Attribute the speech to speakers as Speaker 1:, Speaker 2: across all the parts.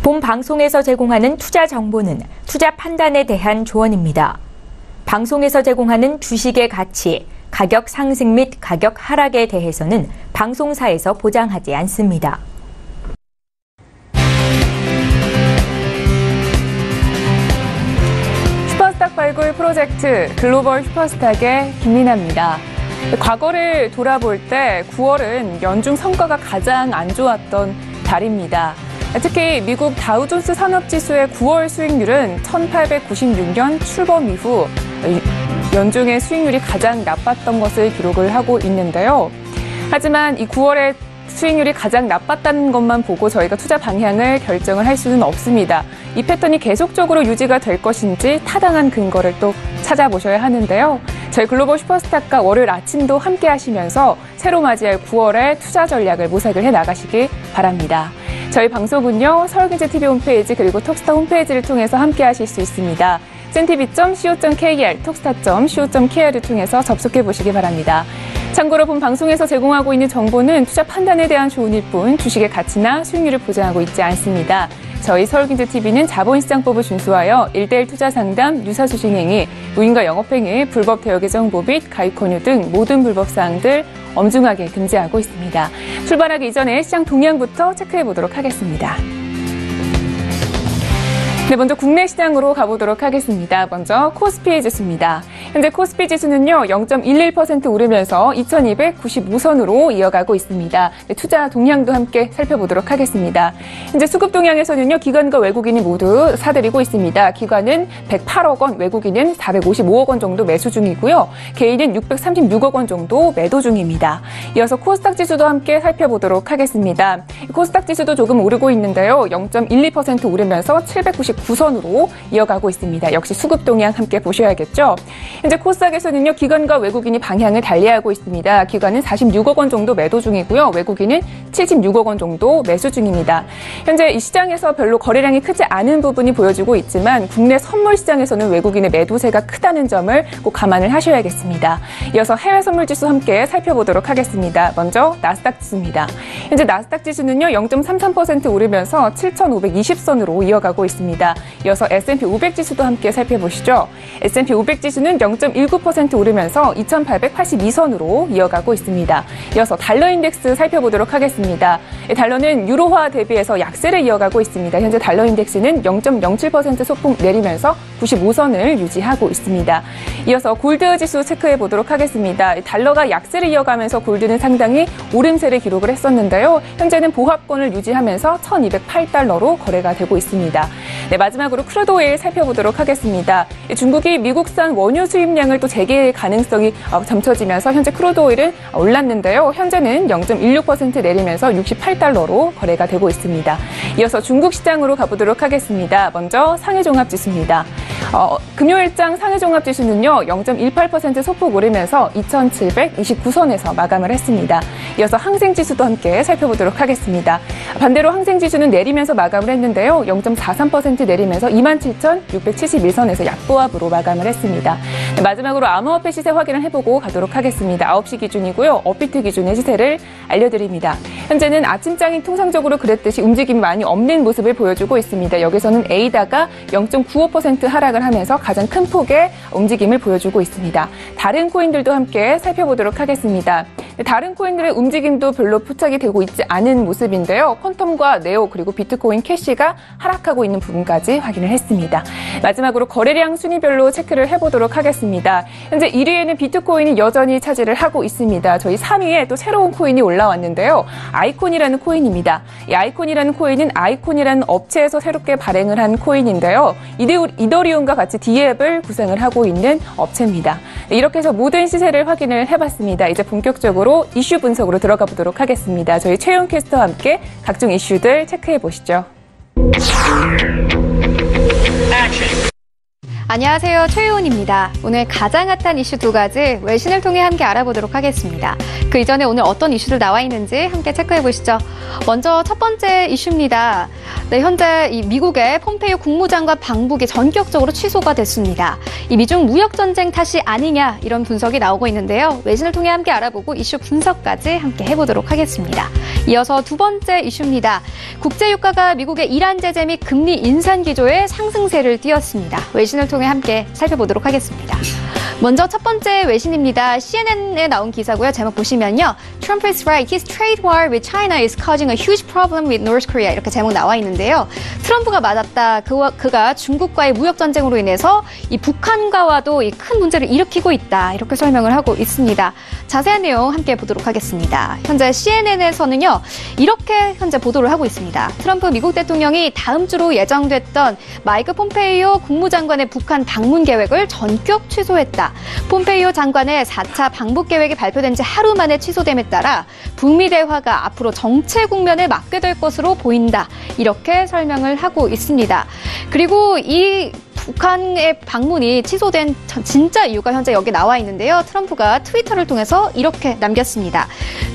Speaker 1: 본 방송에서 제공하는 투자 정보는 투자 판단에 대한 조언입니다. 방송에서 제공하는 주식의 가치, 가격 상승 및 가격 하락에 대해서는 방송사에서 보장하지 않습니다.
Speaker 2: 슈퍼스탁 발굴 프로젝트 글로벌 슈퍼스탁의 김민아입니다. 과거를 돌아볼 때 9월은 연중 성과가 가장 안 좋았던 달입니다. 특히 미국 다우존스 산업지수의 9월 수익률은 1896년 출범 이후 연중의 수익률이 가장 나빴던 것을 기록을 하고 있는데요. 하지만 이 9월의 수익률이 가장 나빴다는 것만 보고 저희가 투자 방향을 결정을 할 수는 없습니다. 이 패턴이 계속적으로 유지가 될 것인지 타당한 근거를 또 찾아보셔야 하는데요. 저희 글로벌 슈퍼스탁과 월요일 아침도 함께 하시면서 새로 맞이할 9월의 투자 전략을 모색을 해 나가시기 바랍니다. 저희 방송은요, 서울경제TV 홈페이지 그리고 톡스타 홈페이지를 통해서 함께 하실 수 있습니다. cntv.co.kr, 톡스타.co.kr을 통해서 접속해 보시기 바랍니다. 참고로 본 방송에서 제공하고 있는 정보는 투자 판단에 대한 조언일 뿐 주식의 가치나 수익률을 보장하고 있지 않습니다. 저희 서울경제TV는 자본시장법을 준수하여 1:1 투자 상담, 유사수신행위, 무인과 영업행위, 불법 대여 정보 및 가입 권유 등 모든 불법 사항들 엄중하게 금지하고 있습니다. 출발하기 이전에 시장 동향부터 체크해 보도록 하겠습니다. 네, 먼저 국내 시장으로 가보도록 하겠습니다. 먼저 코스피 지수입니다. 현재 코스피 지수는요, 0.11% 오르면서 2295선으로 이어가고 있습니다. 네, 투자 동향도 함께 살펴보도록 하겠습니다. 현재 수급 동향에서는요, 기관과 외국인이 모두 사들이고 있습니다. 기관은 108억 원, 외국인은 455억 원 정도 매수 중이고요. 개인은 636억 원 정도 매도 중입니다. 이어서 코스닥 지수도 함께 살펴보도록 하겠습니다. 코스닥 지수도 조금 오르고 있는데요. 0.12% 오르면서 799선으로 이어가고 있습니다. 역시 수급 동향 함께 보셔야겠죠. 현재 코스닥에서는요, 기관과 외국인이 방향을 달리하고 있습니다. 기관은 46억 원 정도 매도 중이고요. 외국인은 76억 원 정도 매수 중입니다. 현재 이 시장에서 별로 거래량이 크지 않은 부분이 보여지고 있지만 국내 선물 시장에서는 외국인의 매도세가 크다는 점을 꼭 감안을 하셔야겠습니다. 이어서 해외 선물 지수 함께 살펴보도록 하겠습니다. 먼저 나스닥 지수입니다. 현재 나스닥 지수는요, 0.33% 오르면서 7,520선으로 이어가고 있습니다. 이어서 S&P 500 지수도 함께 살펴보시죠. S&P 500 지수는 0.19% 오르면서 2,882선으로 이어가고 있습니다. 이어서 달러 인덱스 살펴보도록 하겠습니다. 달러는 유로화 대비해서 약세를 이어가고 있습니다. 현재 달러 인덱스는 0.07% 소폭 내리면서 95선을 유지하고 있습니다. 이어서 골드 지수 체크해 보도록 하겠습니다. 달러가 약세를 이어가면서 골드는 상당히 오름세를 기록을 했었는데요. 현재는 보합권을 유지하면서 1,208달러로 거래가 되고 있습니다. 네, 마지막으로 크루드 오일 살펴보도록 하겠습니다. 중국이 미국산 원유 수입량을 또 재개할 가능성이 점쳐지면서 현재 크루드 오일은 올랐는데요. 현재는 0.16% 내리면서 68달러로 거래가 되고 있습니다. 이어서 중국 시장으로 가보도록 하겠습니다. 먼저 상해종합지수입니다. 금요일장 상해종합지수는요, 0.18% 소폭 오르면서 2,729선에서 마감을 했습니다. 이어서 항생지수도 함께 살펴보도록 하겠습니다. 반대로 항생지수는 내리면서 마감을 했는데요. 0.43% 내리면서 27,671선에서 약보합으로 마감을 했습니다. 네, 마지막으로 암호화폐 시세 확인을 해보고 가도록 하겠습니다. 9시 기준이고요. 업비트 기준의 시세를 알려드립니다. 현재는 아침장이 통상적으로 그랬듯이 움직임이 많이 없는 모습을 보여주고 있습니다. 여기서는 A다가 0.95% 하락을 하면서 가장 큰 폭의 움직임을 보여주고 있습니다. 다른 코인들도 함께 살펴보도록 하겠습니다. 다른 코인들의 움직임도 별로 포착이 되고 있지 않은 모습인데요. 퀀텀과 네오 그리고 비트코인 캐시가 하락하고 있는 부분까지 확인을 했습니다. 마지막으로 거래량 순위별로 체크를 해보도록 하겠습니다. 현재 1위에는 비트코인이 여전히 차지를 하고 있습니다. 저희 3위에 또 새로운 코인이 올라왔는데요. 아이콘이라는 코인입니다. 이 아이콘이라는 코인은 아이콘이라는 업체에서 새롭게 발행을 한 코인인데요. 이더리움과 같이 D앱을 구상을 하고 있는 업체입니다. 이렇게 해서 모든 시세를 확인을 해봤습니다. 이제 본격적으로 이슈 분석으로 들어가 보도록 하겠습니다. 저희 최영 캐스터와 함께 각종 이슈들 체크해 보시죠.
Speaker 3: 안녕하세요. 최유은입니다. 오늘 가장 핫한 이슈 두 가지 외신을 통해 함께 알아보도록 하겠습니다. 그 이전에 오늘 어떤 이슈들 나와 있는지 함께 체크해 보시죠. 먼저 첫 번째 이슈입니다. 네, 현재 이 미국의 폼페이오 국무장관 방북이 전격적으로 취소가 됐습니다. 이 미중 무역 전쟁 탓이 아니냐 이런 분석이 나오고 있는데요. 외신을 통해 함께 알아보고 이슈 분석까지 함께 해보도록 하겠습니다. 이어서 두 번째 이슈입니다. 국제유가가 미국의 이란 제재 및 금리 인상 기조에 상승세를 띄웠습니다. 외신을 통해 함께 살펴보도록 하겠습니다. 먼저 첫 번째 외신입니다. CNN에 나온 기사고요. 제목 보시면요. Trump is right. His trade war with China is causing a huge problem with North Korea. 이렇게 제목 나와 있는데요. 트럼프가 맞았다. 그가 중국과의 무역 전쟁으로 인해서 이 북한과도 이 큰 문제를 일으키고 있다. 이렇게 설명을 하고 있습니다. 자세한 내용 함께 보도록 하겠습니다. 현재 CNN에서는요. 이렇게 현재 보도를 하고 있습니다. 트럼프 미국 대통령이 다음 주로 예정됐던 마이크 폼페이오 국무장관의 북한 방문 계획을 전격 취소했다. 폼페이오 장관의 4차 방북 계획이 발표된 지 하루 만에 취소됨에 따라 북미 대화가 앞으로 정체 국면에 맞게 될 것으로 보인다. 이렇게 설명을 하고 있습니다. 그리고 이 북한의 방문이 취소된 진짜 이유가 현재 여기 나와 있는데요. 트럼프가 트위터를 통해서 이렇게 남겼습니다.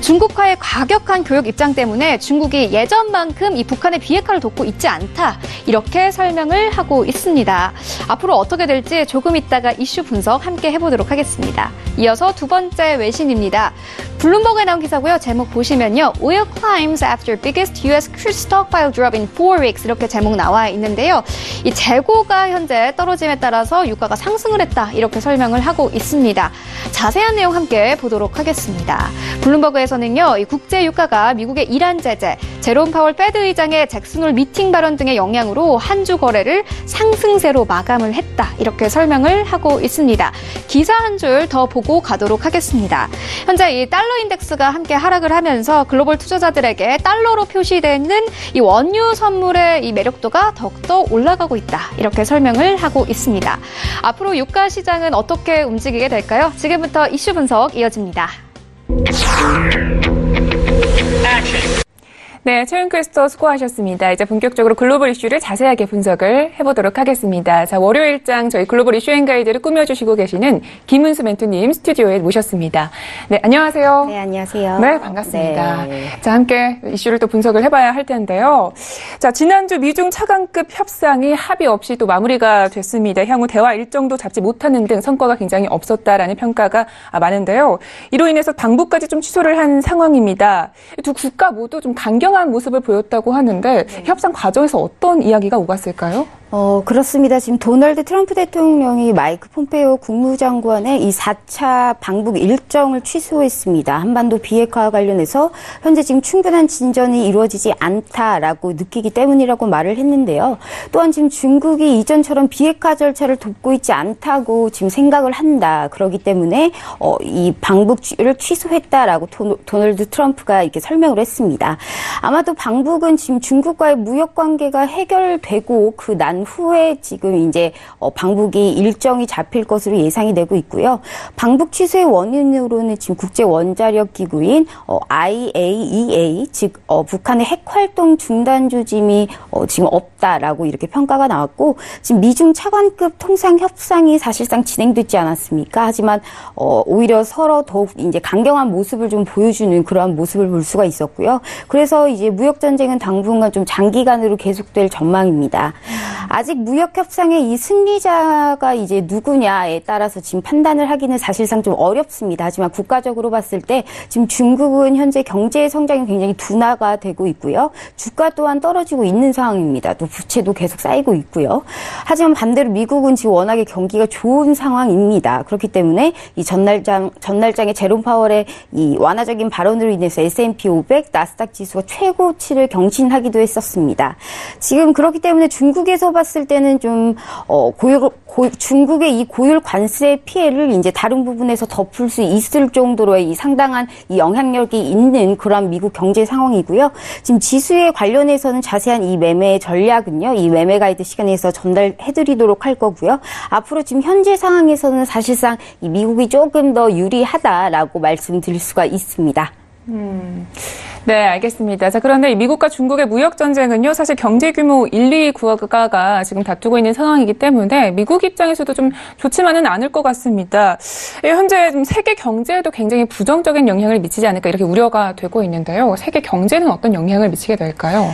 Speaker 3: 중국과의 과격한 교역 입장 때문에 중국이 예전만큼 이 북한의 비핵화를 돕고 있지 않다. 이렇게 설명을 하고 있습니다. 앞으로 어떻게 될지 조금 있다가 이슈 분석 함께 해보도록 하겠습니다. 이어서 두 번째 외신입니다. 블룸버그에 나온 기사고요. 제목 보시면요. Oil climbs after biggest U.S. crude stockpile drop in 4 weeks. 이렇게 제목 나와 있는데요. 이 재고가 현재 떨어짐에 따라서 유가가 상승을 했다. 이렇게 설명을 하고 있습니다. 자세한 내용 함께 보도록 하겠습니다. 블룸버그에서는요. 이 국제 유가가 미국의 이란 제재, 제롬 파월 패드 의장의 잭슨 홀 미팅 발언 등의 영향으로 한 주 거래를 상승세로 마감을 했다. 이렇게 설명을 하고 있습니다. 기사 한 줄 더 보고 가도록 하겠습니다. 현재 이 달러 인덱스가 함께 하락을 하면서 글로벌 투자자들에게 달러로 표시되는 이 원유 선물의 이 매력도가 더욱더 올라가고 있다. 이렇게 설명을 하고 있습니다. 앞으로 유가 시장은 어떻게 움직이게 될까요? 지금부터 이슈 분석 이어집니다.
Speaker 2: 네, 최윤 퀘스터 수고하셨습니다. 이제 본격적으로 글로벌 이슈를 자세하게 분석을 해보도록 하겠습니다. 자, 월요일장 저희 글로벌 이슈 앤 가이드를 꾸며주시고 계시는 김은수 멘토님 스튜디오에 모셨습니다. 네, 안녕하세요.
Speaker 4: 네, 안녕하세요.
Speaker 2: 네, 반갑습니다.
Speaker 4: 네.
Speaker 2: 자, 함께 이슈를 또 분석을 해봐야 할 텐데요. 자, 지난주 미중 차관급 협상이 합의 없이 또 마무리가 됐습니다. 향후 대화 일정도 잡지 못하는 등 성과가 굉장히 없었다라는 평가가 많은데요. 이로 인해서 방북까지 좀 취소를 한 상황입니다. 두 국가 모두 좀 강경한 모습을 보였다고 하는데 협상 과정에서 어떤 이야기가 오갔을까요?
Speaker 4: 그렇습니다. 지금 도널드 트럼프 대통령이 마이크 폼페이오 국무장관의 이 4차 방북 일정을 취소했습니다. 한반도 비핵화와 관련해서 현재 지금 충분한 진전이 이루어지지 않다라고 느끼기 때문이라고 말을 했는데요. 또한 지금 중국이 이전처럼 비핵화 절차를 돕고 있지 않다고 지금 생각을 한다. 그렇기 때문에 이 방북을 취소했다라고 도널드 트럼프가 이렇게 설명을 했습니다. 아마도 방북은 지금 중국과의 무역 관계가 해결되고 그 난 후에 지금 이제 방북이 일정이 잡힐 것으로 예상이 되고 있고요. 방북 취소의 원인으로는 지금 국제 원자력 기구인 IAEA 즉 북한의 핵 활동 중단 조짐이 지금 없다라고 이렇게 평가가 나왔고 지금 미중 차관급 통상 협상이 사실상 진행되지 않았습니까? 하지만 오히려 서로 더욱 이제 강경한 모습을 좀 보여주는 그러한 모습을 볼 수가 있었고요. 그래서 이제 무역 전쟁은 당분간 좀 장기간으로 계속될 전망입니다. 아직 무역 협상의 이 승리자가 이제 누구냐에 따라서 지금 판단을 하기는 사실상 좀 어렵습니다. 하지만 국가적으로 봤을 때 지금 중국은 현재 경제 성장이 굉장히 둔화가 되고 있고요. 주가 또한 떨어지고 있는 상황입니다. 또 부채도 계속 쌓이고 있고요. 하지만 반대로 미국은 지금 워낙에 경기가 좋은 상황입니다. 그렇기 때문에 이 전날장에 제롬 파월의 이 완화적인 발언으로 인해서 S&P 500, 나스닥 지수가 최고치를 경신하기도 했었습니다. 지금 그렇기 때문에 중국에서 봤을 때는 좀 중국의 이 고율 관세 피해를 이제 다른 부분에서 덮을 수 있을 정도로의 이 상당한 이 영향력이 있는 그런 미국 경제 상황이고요. 지금 지수에 관련해서는 자세한 이 매매 전략은요, 이 매매 가이드 시간에서 전달해드리도록 할 거고요. 앞으로 지금 현재 상황에서는 사실상 이 미국이 조금 더 유리하다라고 말씀드릴 수가 있습니다.
Speaker 2: 네, 알겠습니다. 자, 그런데 이 미국과 중국의 무역 전쟁은요, 사실 경제 규모 1, 2 국가가 지금 다투고 있는 상황이기 때문에 미국 입장에서도 좀 좋지만은 않을 것 같습니다. 현재 좀 세계 경제에도 굉장히 부정적인 영향을 미치지 않을까 이렇게 우려가 되고 있는데요. 세계 경제는 어떤 영향을 미치게 될까요?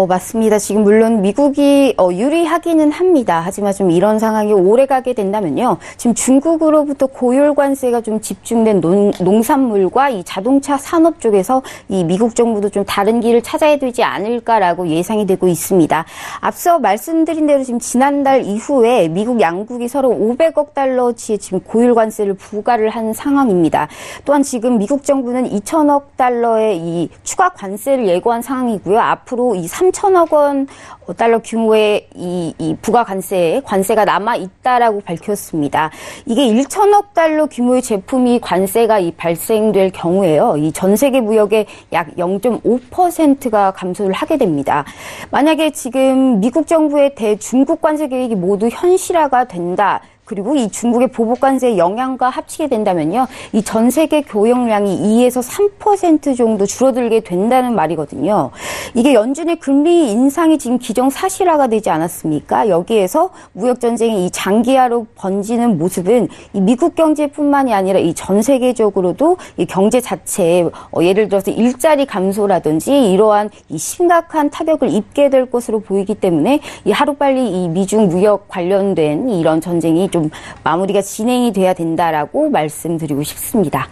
Speaker 4: 맞습니다. 지금 물론 미국이 유리하기는 합니다. 하지만 좀 이런 상황이 오래 가게 된다면요. 지금 중국으로부터 고율 관세가 좀 집중된 농산물과 이 자동차 산업 쪽에서 이 미국 정부도 좀 다른 길을 찾아야 되지 않을까라고 예상이 되고 있습니다. 앞서 말씀드린 대로 지금 지난달 이후에 미국 양국이 서로 500억 달러치의 지금 고율 관세를 부과를 한 상황입니다. 또한 지금 미국 정부는 2천억 달러의 이 추가 관세를 예고한 상황이고요. 앞으로 이 3천억 원 달러 규모의 이 부가 관세가 남아 있다라고 밝혔습니다. 이게 1천억 달러 규모의 제품이 관세가 발생될 경우에요. 이 전 세계 무역의 약 0.5%가 감소를 하게 됩니다. 만약에 지금 미국 정부의 대중국 관세 계획이 모두 현실화가 된다. 그리고 이 중국의 보복 관세의 영향과 합치게 된다면요. 이 전 세계 교역량이 2에서 3% 정도 줄어들게 된다는 말이거든요. 이게 연준의 금리 인상이 지금 기정사실화가 되지 않았습니까? 여기에서 무역 전쟁이 이 장기화로 번지는 모습은 이 미국 경제뿐만이 아니라 이 전 세계적으로도 이 경제 자체에 예를 들어서 일자리 감소라든지 이러한 이 심각한 타격을 입게 될 것으로 보이기 때문에 이 하루빨리 이 미중 무역 관련된 이런 전쟁이 좀 마무리가 진행이 돼야 된다라고 말씀드리고 싶습니다.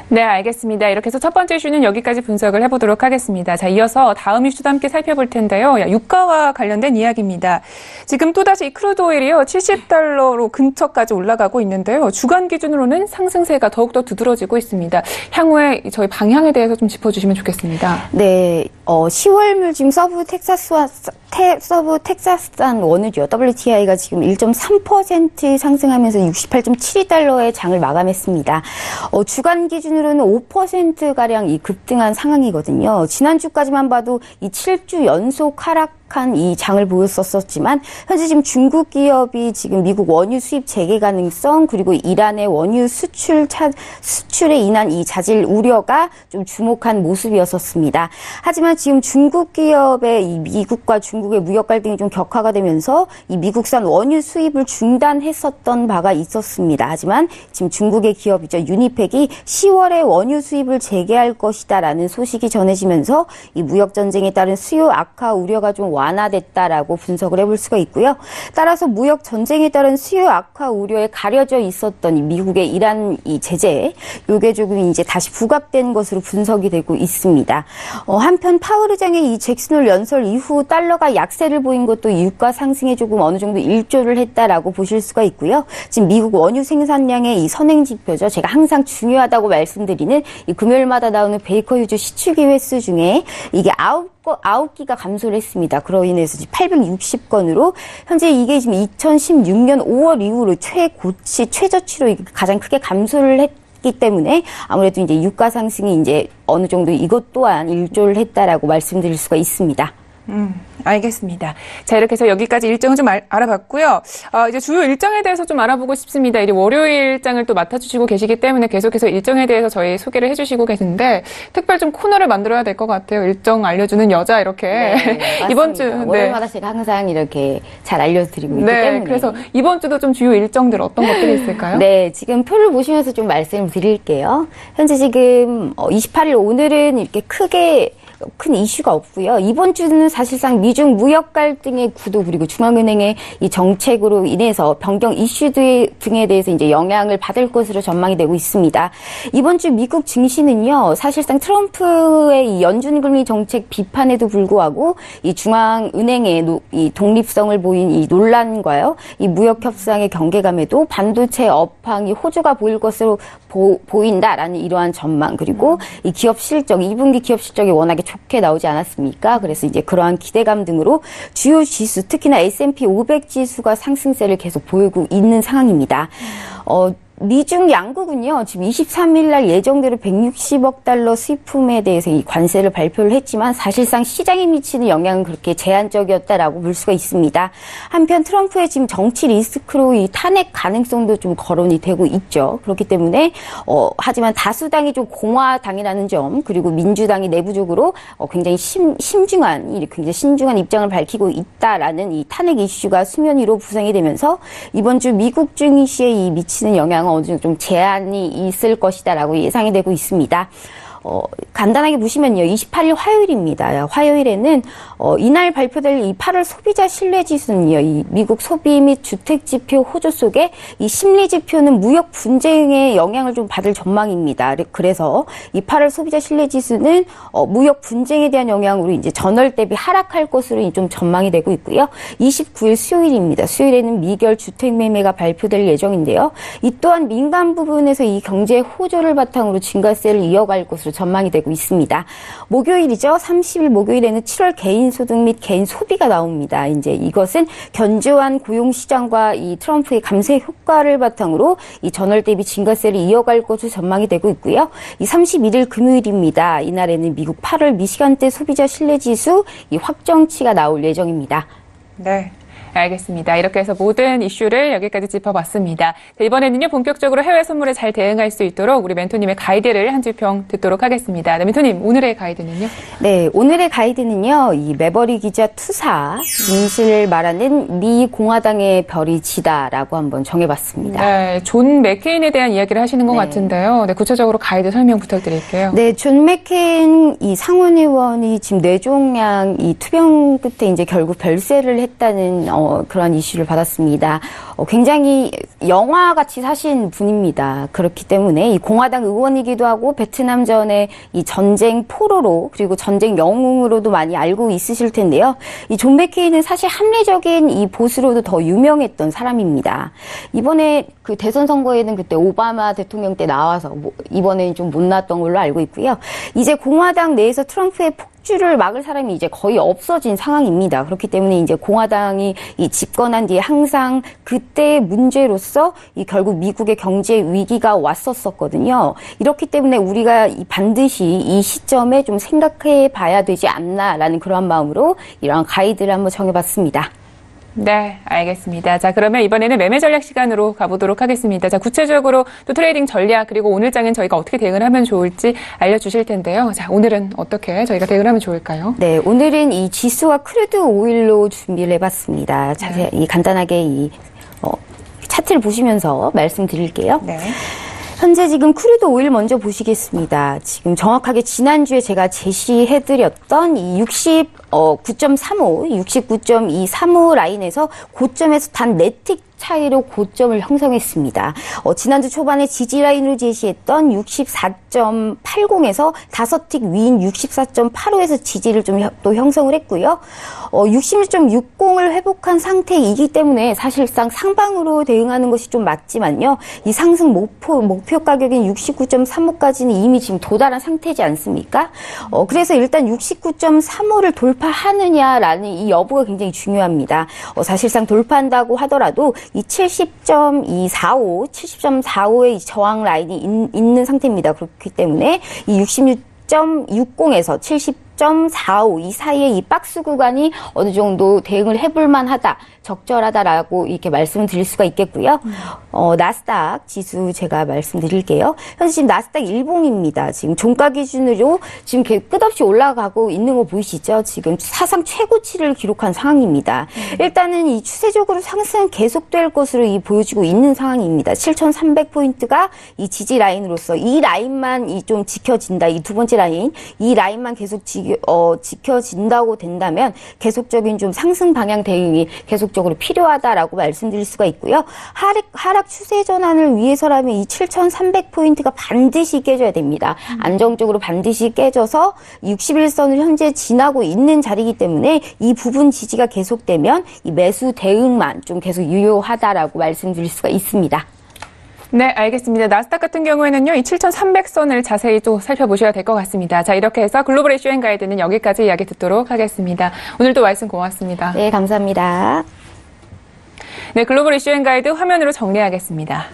Speaker 2: 네, 알겠습니다. 이렇게 해서 첫 번째 이슈는 여기까지 분석을 해보도록 하겠습니다. 자, 이어서 다음 이슈도 함께 살펴볼 텐데요. 유가와 관련된 이야기입니다. 지금 또다시 크루드 오일이요, 70달러로 근처까지 올라가고 있는데요. 주간 기준으로는 상승세가 더욱더 두드러지고 있습니다. 향후에 저희 방향에 대해서 좀 짚어주시면 좋겠습니다.
Speaker 4: 네, 10월물 지금 서부 텍사스산 원유죠. WTI가 지금 1.3% 상승하면서 68.72달러의 장을 마감했습니다. 주간 기준으로는 5%가량 이 급등한 상황이거든요. 지난주까지만 봐도 이 7주 연속 하락한 이 장을 보였었지만 현재 지금 중국 기업이 지금 미국 원유 수입 재개 가능성 그리고 이란의 원유 수출에 인한 이 자질 우려가 좀 주목한 모습이었었습니다. 하지만 지금 중국 기업의 이 미국과 중국의 무역 갈등이 좀 격화가 되면서 이 미국산 원유 수입을 중단했었던 바가 있었습니다. 하지만 지금 중국의 기업이죠. 유니팩이 10월에 원유 수입을 재개할 것이다라는 소식이 전해지면서 이 무역 전쟁에 따른 수요 악화 우려가 좀 완화됐다라고 분석을 해볼 수가 있고요. 따라서 무역 전쟁에 따른 수요 악화 우려에 가려져 있었던 이 미국의 이란 이 제재, 요게 조금 이제 다시 부각된 것으로 분석이 되고 있습니다. 한편 파월 의장의 이 잭슨홀 연설 이후 달러가 약세를 보인 것도 유가 상승에 조금 어느 정도 일조를 했다라고 보실 수가 있고요. 지금 미국 원유 생산량의 이 선행 지표죠. 제가 항상 중요하다고 말씀드리는 이 금요일마다 나오는 베이커 휴즈 시추기 횟수 중에 이게 9기가 감소를 했습니다. 그로 인해서 860건으로 현재 이게 지금 2016년 5월 이후로 최저치로 가장 크게 감소를 했기 때문에 아무래도 이제 유가 상승이 이제 어느 정도 이것 또한 일조를 했다라고 말씀드릴 수가 있습니다.
Speaker 2: 알겠습니다. 자, 이렇게 해서 여기까지 일정을 좀 알아봤고요. 이제 주요 일정에 대해서 좀 알아보고 싶습니다. 이제 월요일 일정을 또 맡아주시고 계시기 때문에 계속해서 일정에 대해서 저희 소개를 해주시고 계신데 특별 좀 코너를 만들어야 될 것 같아요. 일정 알려주는 여자 이렇게.
Speaker 4: 네,
Speaker 2: 이번 주
Speaker 4: 월요일마다 제가 항상 이렇게 잘 알려드리고 있기 때문에.
Speaker 2: 그래서 이번 주도 좀 주요 일정들 어떤 것들이 있을까요?
Speaker 4: 네, 지금 표를 보시면서 좀 말씀을 드릴게요. 현재 지금 28일 오늘은 이렇게 크게 큰 이슈가 없고요. 이번 주는 사실상 미중 무역 갈등의 구도 그리고 중앙은행의 이 정책으로 인해서 변경 이슈 등에 대해서 이제 영향을 받을 것으로 전망이 되고 있습니다. 이번 주 미국 증시는요, 사실상 트럼프의 이 연준금리 정책 비판에도 불구하고 이 중앙은행의 이 독립성을 보인 이 논란과요, 이 무역 협상의 경계감에도 반도체 업황이 호조가 보일 것으로 보인다라는 이러한 전망 그리고 이 기업 실적, 2분기 기업 실적이 워낙에 좋게 나오지 않았습니까? 그래서 이제 그러한 기대감 등으로 주요 지수, 특히나 S&P 500 지수가 상승세를 계속 보이고 있는 상황입니다. 미중 양국은요, 지금 23일 날 예정대로 160억 달러 수입품에 대해서 이 관세를 발표를 했지만 사실상 시장에 미치는 영향은 그렇게 제한적이었다라고 볼 수가 있습니다. 한편 트럼프의 지금 정치 리스크로 이 탄핵 가능성도 좀 거론이 되고 있죠. 그렇기 때문에, 하지만 다수당이 좀 공화당이라는 점, 그리고 민주당이 내부적으로 굉장히 굉장히 신중한 입장을 밝히고 있다라는 이 탄핵 이슈가 수면 위로 부상이 되면서 이번 주 미국 증시에 이 미치는 영향은 어느 정도 좀 제한이 있을 것이다라고 예상이 되고 있습니다. 간단하게 보시면요. 28일 화요일입니다. 화요일에는 이날 발표될 이 8월 소비자 신뢰 지수는요. 이 미국 소비 및 주택 지표 호조 속에 이 심리 지표는 무역 분쟁에 영향을 좀 받을 전망입니다. 그래서 이 8월 소비자 신뢰 지수는 무역 분쟁에 대한 영향으로 이제 전월 대비 하락할 것으로 좀 전망이 되고 있고요. 29일 수요일입니다. 수요일에는 미결 주택 매매가 발표될 예정인데요. 이 또한 민간 부분에서 이 경제 호조를 바탕으로 증가세를 이어갈 것으로 전망이 되고 있습니다. 목요일이죠. 30일 목요일에는 7월 개인 소득 및 개인 소비가 나옵니다. 이제 이것은 견조한 고용 시장과 이 트럼프의 감세 효과를 바탕으로 이 전월 대비 증가세를 이어갈 것으로 전망이 되고 있고요. 이 31일 금요일입니다. 이날에는 미국 8월 미시간대 소비자 신뢰 지수 이 확정치가 나올 예정입니다.
Speaker 2: 네. 알겠습니다. 이렇게 해서 모든 이슈를 여기까지 짚어봤습니다. 이번에는요, 본격적으로 해외 선물에 잘 대응할 수 있도록 우리 멘토님의 가이드를 한 줄 평 듣도록 하겠습니다. 네, 멘토님, 오늘의 가이드는요?
Speaker 4: 네, 오늘의 가이드는요, 이 매버리 기자 투사, 진실을 말하는 미 공화당의 별이 지다라고 한번 정해봤습니다.
Speaker 2: 네, 존 맥케인에 대한 이야기를 하시는 것 같은데요. 네, 구체적으로 가이드 설명 부탁드릴게요.
Speaker 4: 네, 존 맥케인 이 상원의원이 지금 뇌종양 이 투병 끝에 이제 결국 별세를 했다는 그런 이슈를 받았습니다. 굉장히 영화같이 사신 분입니다. 그렇기 때문에 이 공화당 의원이기도 하고 베트남전의 이 전쟁 포로로 그리고 전쟁 영웅으로도 많이 알고 있으실 텐데요. 이 존 맥케인은 사실 합리적인 이 보수로도 더 유명했던 사람입니다. 이번에 그 대선 선거에는 그때 오바마 대통령 때 나와서 이번에는 좀 못 나왔던 걸로 알고 있고요. 이제 공화당 내에서 트럼프의 폭주를 막을 사람이 이제 거의 없어진 상황입니다. 그렇기 때문에 이제 공화당이 이 집권한 뒤에 항상 그때의 문제로서 이 결국 미국의 경제 위기가 왔었거든요. 이렇기 때문에 우리가 반드시 이 시점에 좀 생각해 봐야 되지 않나라는 그러한 마음으로 이러한 가이드를 한번 정해봤습니다.
Speaker 2: 네, 알겠습니다. 자, 그러면 이번에는 매매 전략 시간으로 가보도록 하겠습니다. 자, 구체적으로 또 트레이딩 전략 그리고 오늘 장은 저희가 어떻게 대응을 하면 좋을지 알려주실 텐데요. 자, 오늘은 어떻게 저희가 대응을 하면 좋을까요?
Speaker 4: 네, 오늘은 이 지수와 크루드 오일로 준비를 해봤습니다. 자세히 간단하게 이 차트를 보시면서 말씀드릴게요.
Speaker 2: 네.
Speaker 4: 현재 지금 크루드 오일 먼저 보시겠습니다. 지금 정확하게 지난주에 제가 제시해드렸던 이 69.25 라인에서 고점에서 단 4틱 차이로 고점을 형성했습니다. 지난주 초반에 지지 라인으로 제시했던 64.80에서 5틱 위인 64.85에서 지지를 좀 또 형성을 했고요. 66.60을 회복한 상태이기 때문에 사실상 상방으로 대응하는 것이 좀 맞지만요. 이 상승 목표 가격인 69.35까지는 이미 지금 도달한 상태지 않습니까? 그래서 일단 69.35를 돌파하느냐라는 이 여부가 굉장히 중요합니다. 사실상 돌파한다고 하더라도 이 70.45의 저항 라인이 있는 상태입니다. 그렇기 때문에 이 66.60에서 70.45 이 사이에 이 박스 구간이 어느 정도 대응을 해볼 만하다, 적절하다라고 이렇게 말씀을 드릴 수가 있겠고요. 나스닥 지수 제가 말씀드릴게요. 현재 지금 나스닥 일봉입니다. 지금 종가 기준으로 지금 끝없이 올라가고 있는 거 보이시죠? 지금 사상 최고치를 기록한 상황입니다. 일단은 이 추세적으로 상승은 계속될 것으로 보여지고 있는 상황입니다. 7,300포인트가 이 지지 라인으로서 이 라인만 좀 지켜진다. 이 두 번째 라인, 이 라인만 계속 지켜진다고 된다면 계속적인 좀 상승 방향 대응이 계속적으로 필요하다라고 말씀드릴 수가 있고요. 하락 추세 전환을 위해서라면 이 7,300포인트가 반드시 깨져야 됩니다. 안정적으로 반드시 깨져서 61선을 현재 지나고 있는 자리이기 때문에 이 부분 지지가 계속되면 이 매수 대응만 좀 계속 유효하다라고 말씀드릴 수가 있습니다.
Speaker 2: 네, 알겠습니다. 나스닥 같은 경우에는요, 이 7,300선을 자세히 또 살펴보셔야 될 것 같습니다. 자, 이렇게 해서 글로벌 이슈 앤 가이드는 여기까지 이야기 듣도록 하겠습니다. 오늘도 말씀 고맙습니다.
Speaker 4: 네, 감사합니다.
Speaker 2: 네, 글로벌 이슈 앤 가이드 화면으로 정리하겠습니다.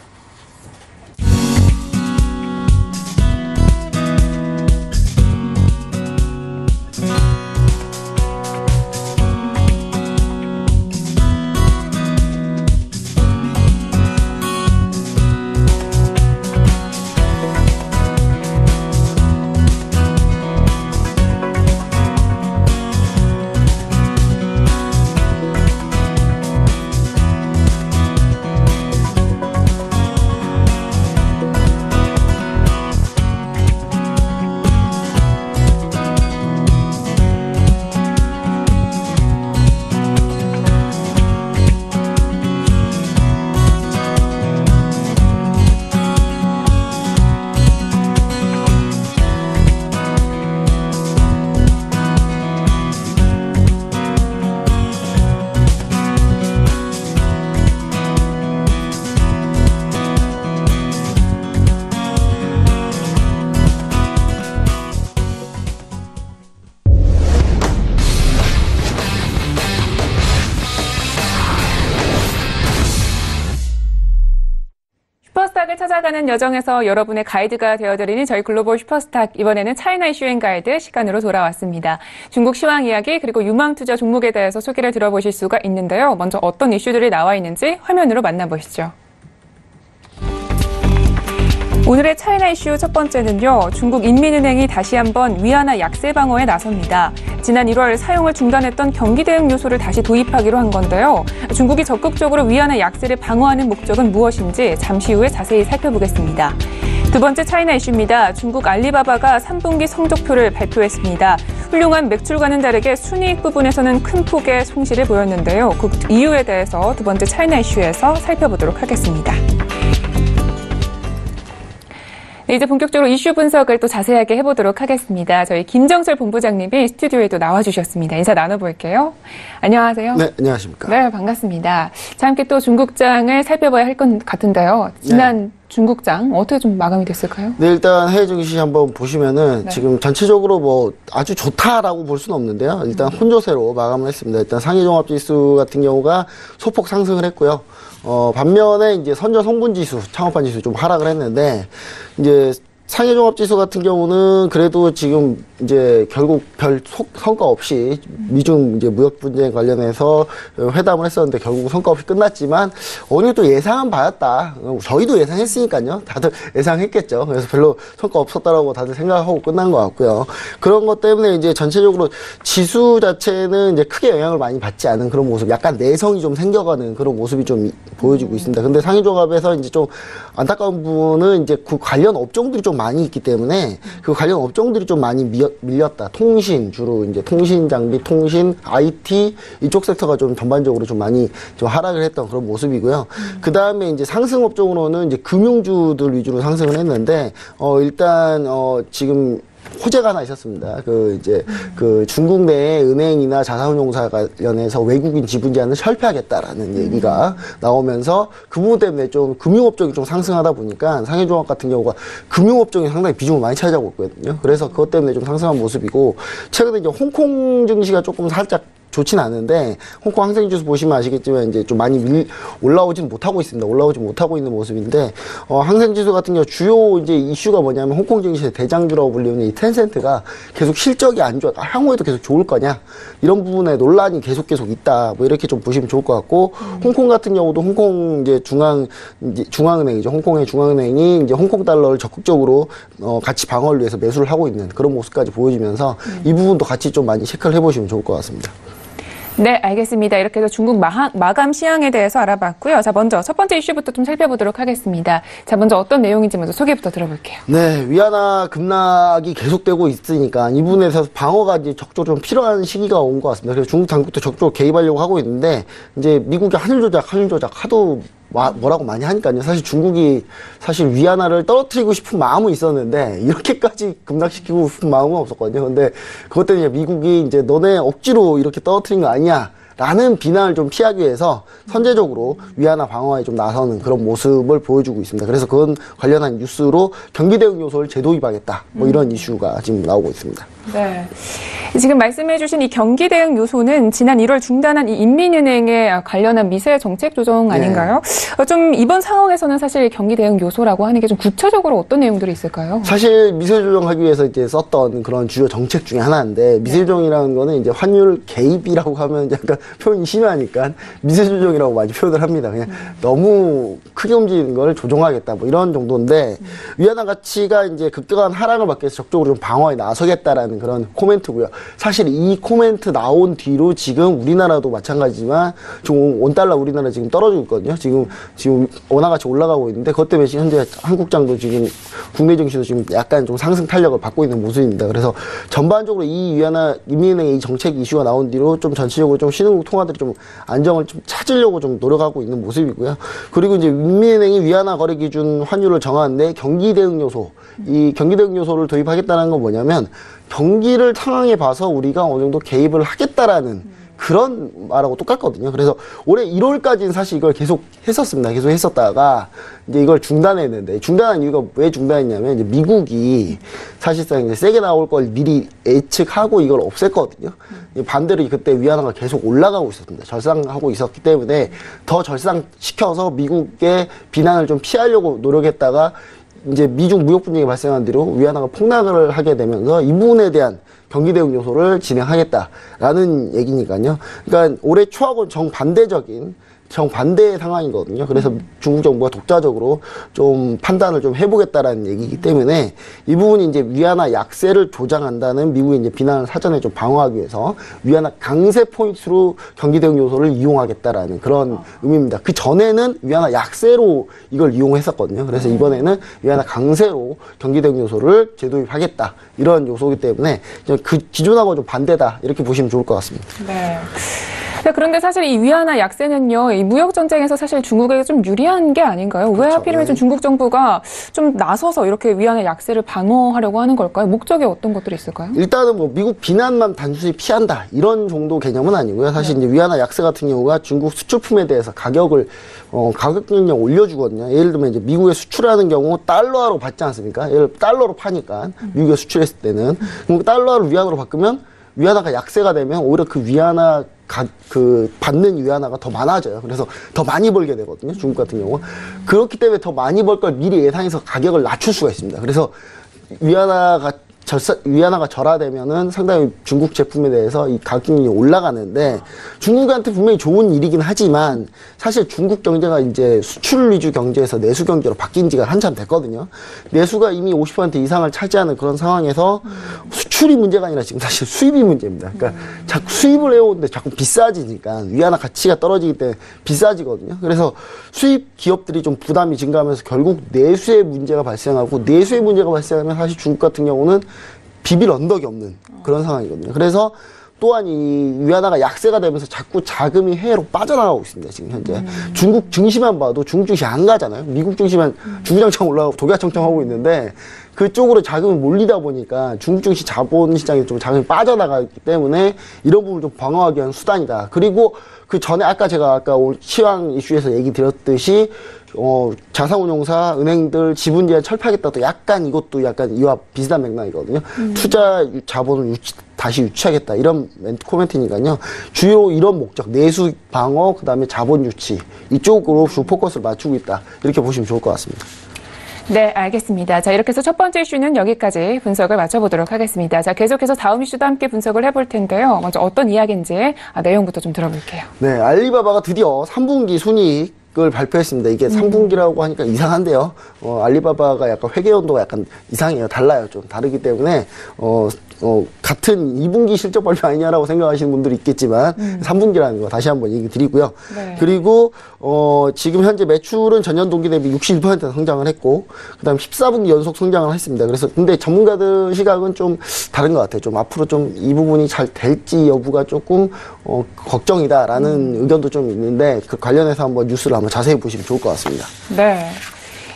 Speaker 2: 대박을 찾아가는 여정에서 여러분의 가이드가 되어드리는 저희 글로벌 슈퍼스탁, 이번에는 차이나 이슈 앤 가이드 시간으로 돌아왔습니다. 중국 시황 이야기 그리고 유망투자 종목에 대해서 소개를 들어보실 수가 있는데요. 먼저 어떤 이슈들이 나와 있는지 화면으로 만나보시죠. 오늘의 차이나 이슈 첫 번째는요. 중국 인민은행이 다시 한번 위안화 약세 방어에 나섭니다. 지난 1월 사용을 중단했던 경기 대응 요소를 다시 도입하기로 한 건데요. 중국이 적극적으로 위안화 약세를 방어하는 목적은 무엇인지 잠시 후에 자세히 살펴보겠습니다. 두 번째 차이나 이슈입니다. 중국 알리바바가 3분기 성적표를 발표했습니다. 훌륭한 매출과는 다르게 순이익 부분에서는 큰 폭의 손실을 보였는데요. 그 이유에 대해서 두 번째 차이나 이슈에서 살펴보도록 하겠습니다. 네, 이제 본격적으로 이슈 분석을 또 자세하게 해보도록 하겠습니다. 저희 김정철 본부장님이 스튜디오에 또 나와주셨습니다. 인사 나눠볼게요. 안녕하세요.
Speaker 5: 네, 안녕하십니까.
Speaker 2: 네, 반갑습니다. 자, 함께 또 중국장을 살펴봐야 할 것 같은데요. 지난
Speaker 5: 네.
Speaker 2: 중국장 어떻게 좀 마감이 됐을까요?
Speaker 5: 네, 일단 해외 증시 한번 보시면은
Speaker 2: 네.
Speaker 5: 지금 전체적으로 뭐 아주 좋다라고 볼 수는 없는데요. 일단 혼조세로 마감을 했습니다. 일단 상해종합지수 같은 경우가 소폭 상승을 했고요. 반면에 이제 선저 성분지수, 창업한 지수 좀 하락을 했는데, 이제 상해종합지수 같은 경우는 그래도 지금 이제 결국 별 성과 없이 미중 이제 무역 분쟁 관련해서 회담을 했었는데 결국 성과 없이 끝났지만 어느 정도 예상은 봐였다. 저희도 예상했으니까요. 다들 예상했겠죠. 그래서 별로 성과 없었다라고 다들 생각하고 끝난 것 같고요. 그런 것 때문에 이제 전체적으로 지수 자체는 이제 크게 영향을 많이 받지 않은 그런 모습, 약간 내성이 좀 생겨가는 그런 모습이 좀 보여지고 있습니다. 근데 상해종합에서 이제 좀 안타까운 부분은 이제 그 관련 업종들이 좀 많이 있기 때문에 그 관련 업종들이 좀 많이 밀렸다. 통신, 주로 이제 통신 장비, 통신, IT 이쪽 섹터가 좀 전반적으로 좀 많이 좀 하락을 했던 그런 모습이고요. 그 다음에 이제 상승 업종으로는 이제 금융주들 위주로 상승을 했는데, 일단, 지금 호재가 하나 있었습니다. 그 중국 내 은행이나 자산운용사 관련해서 외국인 지분 제한을 철폐하겠다라는 얘기가 나오면서 그 부분 때문에 좀 금융업종이 좀 상승하다 보니까 상해종합 같은 경우가 금융업종이 상당히 비중을 많이 차지하고 있거든요. 그래서 그것 때문에 좀 상승한 모습이고, 최근에 이제 홍콩 증시가 조금 살짝 좋진 않은데, 홍콩 항생지수 보시면 아시겠지만, 이제 좀 많이 올라오진 못하고 있습니다. 올라오지 못하고 있는 모습인데, 항생지수 같은 경우 주요 이제 이슈가 뭐냐면, 홍콩 증시의 대장주라고 불리는 이 텐센트가 계속 실적이 안 좋아, 향후에도 계속 좋을 거냐, 이런 부분에 논란이 계속 있다. 뭐 이렇게 좀 보시면 좋을 것 같고, 홍콩 같은 경우도 홍콩 이제 중앙은행이죠. 홍콩의 중앙은행이 이제 홍콩 달러를 적극적으로, 같이 방어를 위해서 매수를 하고 있는 그런 모습까지 보여지면서, 이 부분도 같이 좀 많이 체크를 해보시면 좋을 것 같습니다.
Speaker 2: 네, 알겠습니다. 이렇게 해서 중국 마감 시황에 대해서 알아봤고요. 자, 먼저 첫 번째 이슈부터 좀 살펴보도록 하겠습니다. 자, 먼저 어떤 내용인지 먼저 소개부터 들어볼게요.
Speaker 5: 네, 위안화 급락이 계속되고 있으니까 이 부분에서 방어가 이제 적극적으로 좀 필요한 시기가 온 것 같습니다. 그래서 중국 당국도 적극적으로 개입하려고 하고 있는데, 이제 미국이 환율 조작 하도 뭐라고 많이 하니까요. 사실 중국이 위안화를 떨어뜨리고 싶은 마음은 있었는데 이렇게까지 급락시키고 싶은 마음은 없었거든요. 근데 그것 때문에 미국이 이제 너네 억지로 이렇게 떨어뜨린 거 아니야 라는 비난을 좀 피하기 위해서 선제적으로 위안화 방어에 좀 나서는 그런 모습을 보여주고 있습니다. 그래서 그건 관련한 뉴스로 경기 대응 요소를 재도입하겠다. 뭐 이런 이슈가 지금 나오고 있습니다.
Speaker 2: 네. 지금 말씀해 주신 이 경기 대응 요소는 지난 1월 중단한 이 인민은행에 관련한 미세 정책 조정 아닌가요? 네. 좀 이번 상황에서는 사실 경기 대응 요소라고 하는 게 좀 구체적으로 어떤 내용들이 있을까요?
Speaker 5: 사실 미세 조정하기 위해서 이제 썼던 그런 주요 정책 중에 하나인데, 미세 조정이라는 거는 이제 환율 개입이라고 하면 약간 표현이 심하니까 미세 조정이라고 많이 표현을 합니다. 그냥 너무 크게 움직이는 걸 조정하겠다 뭐 이런 정도인데, 위안화 가치가 이제 급격한 하락을 받기 위해서 적극적으로 좀 방어에 나서겠다라는 그런 코멘트고요. 사실 이 코멘트 나온 뒤로 지금 우리나라도 마찬가지지만 좀 원달러 우리나라 지금 떨어지고 있거든요. 지금 원화가치 올라가고 있는데, 그것 때문에 현재 한국장도 지금 국내 증시도 지금 약간 좀 상승 탄력을 받고 있는 모습입니다. 그래서 전반적으로 이 위안화 인민은행의 이 정책 이슈가 나온 뒤로 좀 전체적으로 좀 신흥국 통화들이 좀 안정을 좀 찾으려고 좀 노력하고 있는 모습이고요. 그리고 이제 인민은행이 위안화 거래 기준 환율을 정하는데 경기 대응 요소, 이 경기 대응 요소를 도입하겠다는 건 뭐냐면, 경기를 상황에 봐서 우리가 어느 정도 개입을 하겠다라는 그런 말하고 똑같거든요. 그래서 올해 1월까지는 사실 이걸 계속 했었습니다. 계속 했었다가 이제 이걸 중단했는데, 중단한 이유가 왜 중단했냐면 이제 미국이 사실상 이제 세게 나올 걸 미리 예측하고 이걸 없앴거든요. 반대로 그때 위안화가 계속 올라가고 있었습니다. 절상하고 있었기 때문에 더 절상시켜서 미국의 비난을 좀 피하려고 노력했다가 이제 미중 무역 분쟁이 발생한 뒤로 위안화가 폭락을 하게 되면서 이 부분에 대한 경기 대응 요소를 진행하겠다라는 얘기니까요. 그러니까 올해 초하고는 정반대의 상황이거든요. 그래서 중국 정부가 독자적으로 좀 판단을 좀 해보겠다라는 얘기이기 때문에 이 부분이 이제 위안화 약세를 조장한다는 미국의 이제 비난을 사전에 좀 방어하기 위해서 위안화 강세 포인트로 경기 대응 요소를 이용하겠다라는 그런 의미입니다. 그 전에는 위안화 약세로 이걸 이용했었거든요. 그래서 이번에는 위안화 강세로 경기 대응 요소를 재도입하겠다 이런 요소이기 때문에 그 기존하고 좀 반대다 이렇게 보시면 좋을 것 같습니다.
Speaker 2: 네. 그런데 사실 이 위안화 약세는요, 이 무역 전쟁에서 사실 중국에게 좀 유리한 게 아닌가요? 왜
Speaker 5: 그렇죠.
Speaker 2: 하필이면 좀 중국 정부가 좀 나서서 이렇게 위안화 약세를 방어하려고 하는 걸까요? 목적이 어떤 것들이 있을까요?
Speaker 5: 일단은 뭐 미국 비난만 단순히 피한다 이런 정도 개념은 아니고요. 사실 이제 위안화 약세 같은 경우가 중국 수출품에 대해서 가격을 가격 그냥 올려주거든요. 예를 들면 이제 미국에 수출하는 경우 달러로 받지 않습니까? 예를 들어 달러로 파니까 미국에 수출했을 때는 그럼 달러를 위안으로 바꾸면 위안화가 약세가 되면 오히려 그 위안화 받는 위안화가 더 많아져요. 그래서 더 많이 벌게 되거든요. 중국 같은 경우. 그렇기 때문에 더 많이 벌 걸 미리 예상해서 가격을 낮출 수가 있습니다. 그래서 위안화가 절하되면은 상당히 중국 제품에 대해서 이 가격이 올라가는데 중국한테 분명히 좋은 일이긴 하지만 사실 중국 경제가 이제 수출 위주 경제에서 내수 경제로 바뀐 지가 한참 됐거든요. 내수가 이미 50% 이상을 차지하는 그런 상황에서 수출이 문제가 아니라 지금 사실 수입이 문제입니다. 그러니까 자꾸 수입을 해오는데 자꾸 비싸지니까 위안화 가치가 떨어지기 때문에 비싸지거든요. 그래서 수입 기업들이 좀 부담이 증가하면서 결국 내수의 문제가 발생하고 내수의 문제가 발생하면 사실 중국 같은 경우는 비빌 언덕이 없는 그런 상황이거든요. 그래서 또한 이 위안화가 약세가 되면서 자꾸 자금이 해외로 빠져나가고 있습니다. 지금 현재 중국 증시만 봐도 중국 증시 안 가잖아요. 미국 증시만 주구장창 올라가고 독야청청하고 있는데 그쪽으로 자금이 몰리다 보니까 중국 증시 자본시장에 좀 자금이 빠져나가기 때문에 이런 부분을 좀 방어하기 위한 수단이다. 그리고 그 전에 제가 시황 이슈에서 얘기 드렸듯이 자산운용사, 은행들 지분 제한 철폐하겠다도 이것도 약간 이와 비슷한 맥락이거든요. 투자 자본을 다시 유치하겠다 이런 코멘트니까요. 주요 이런 목적, 내수 방어, 그다음에 자본 유치 이쪽으로 주 포커스를 맞추고 있다 이렇게 보시면 좋을 것 같습니다.
Speaker 2: 네, 알겠습니다. 자, 이렇게 해서 첫 번째 이슈는 여기까지 분석을 마쳐보도록 하겠습니다. 자, 계속해서 다음 이슈도 함께 분석을 해볼 텐데요. 먼저 어떤 이야기인지 내용부터 좀 들어볼게요.
Speaker 5: 네, 알리바바가 드디어 3분기 순이익을 발표했습니다. 이게 3분기라고 하니까 이상한데요. 알리바바가 약간 회계연도가 약간 이상해요. 달라요. 좀 다르기 때문에 같은 2분기 실적 발표 아니냐라고 생각하시는 분들이 있겠지만 3분기라는 거 다시 한번 얘기 드리고요.
Speaker 2: 네.
Speaker 5: 그리고 지금 현재 매출은 전년 동기 대비 61% 성장을 했고 그다음 14분기 연속 성장을 했습니다. 그래서 근데 전문가들 시각은 좀 다른 것 같아요. 좀 앞으로 좀 이 부분이 잘 될지 여부가 조금 걱정이다라는 의견도 좀 있는데 그 관련해서 한번 뉴스를 한번 자세히 보시면 좋을 것 같습니다.
Speaker 2: 네.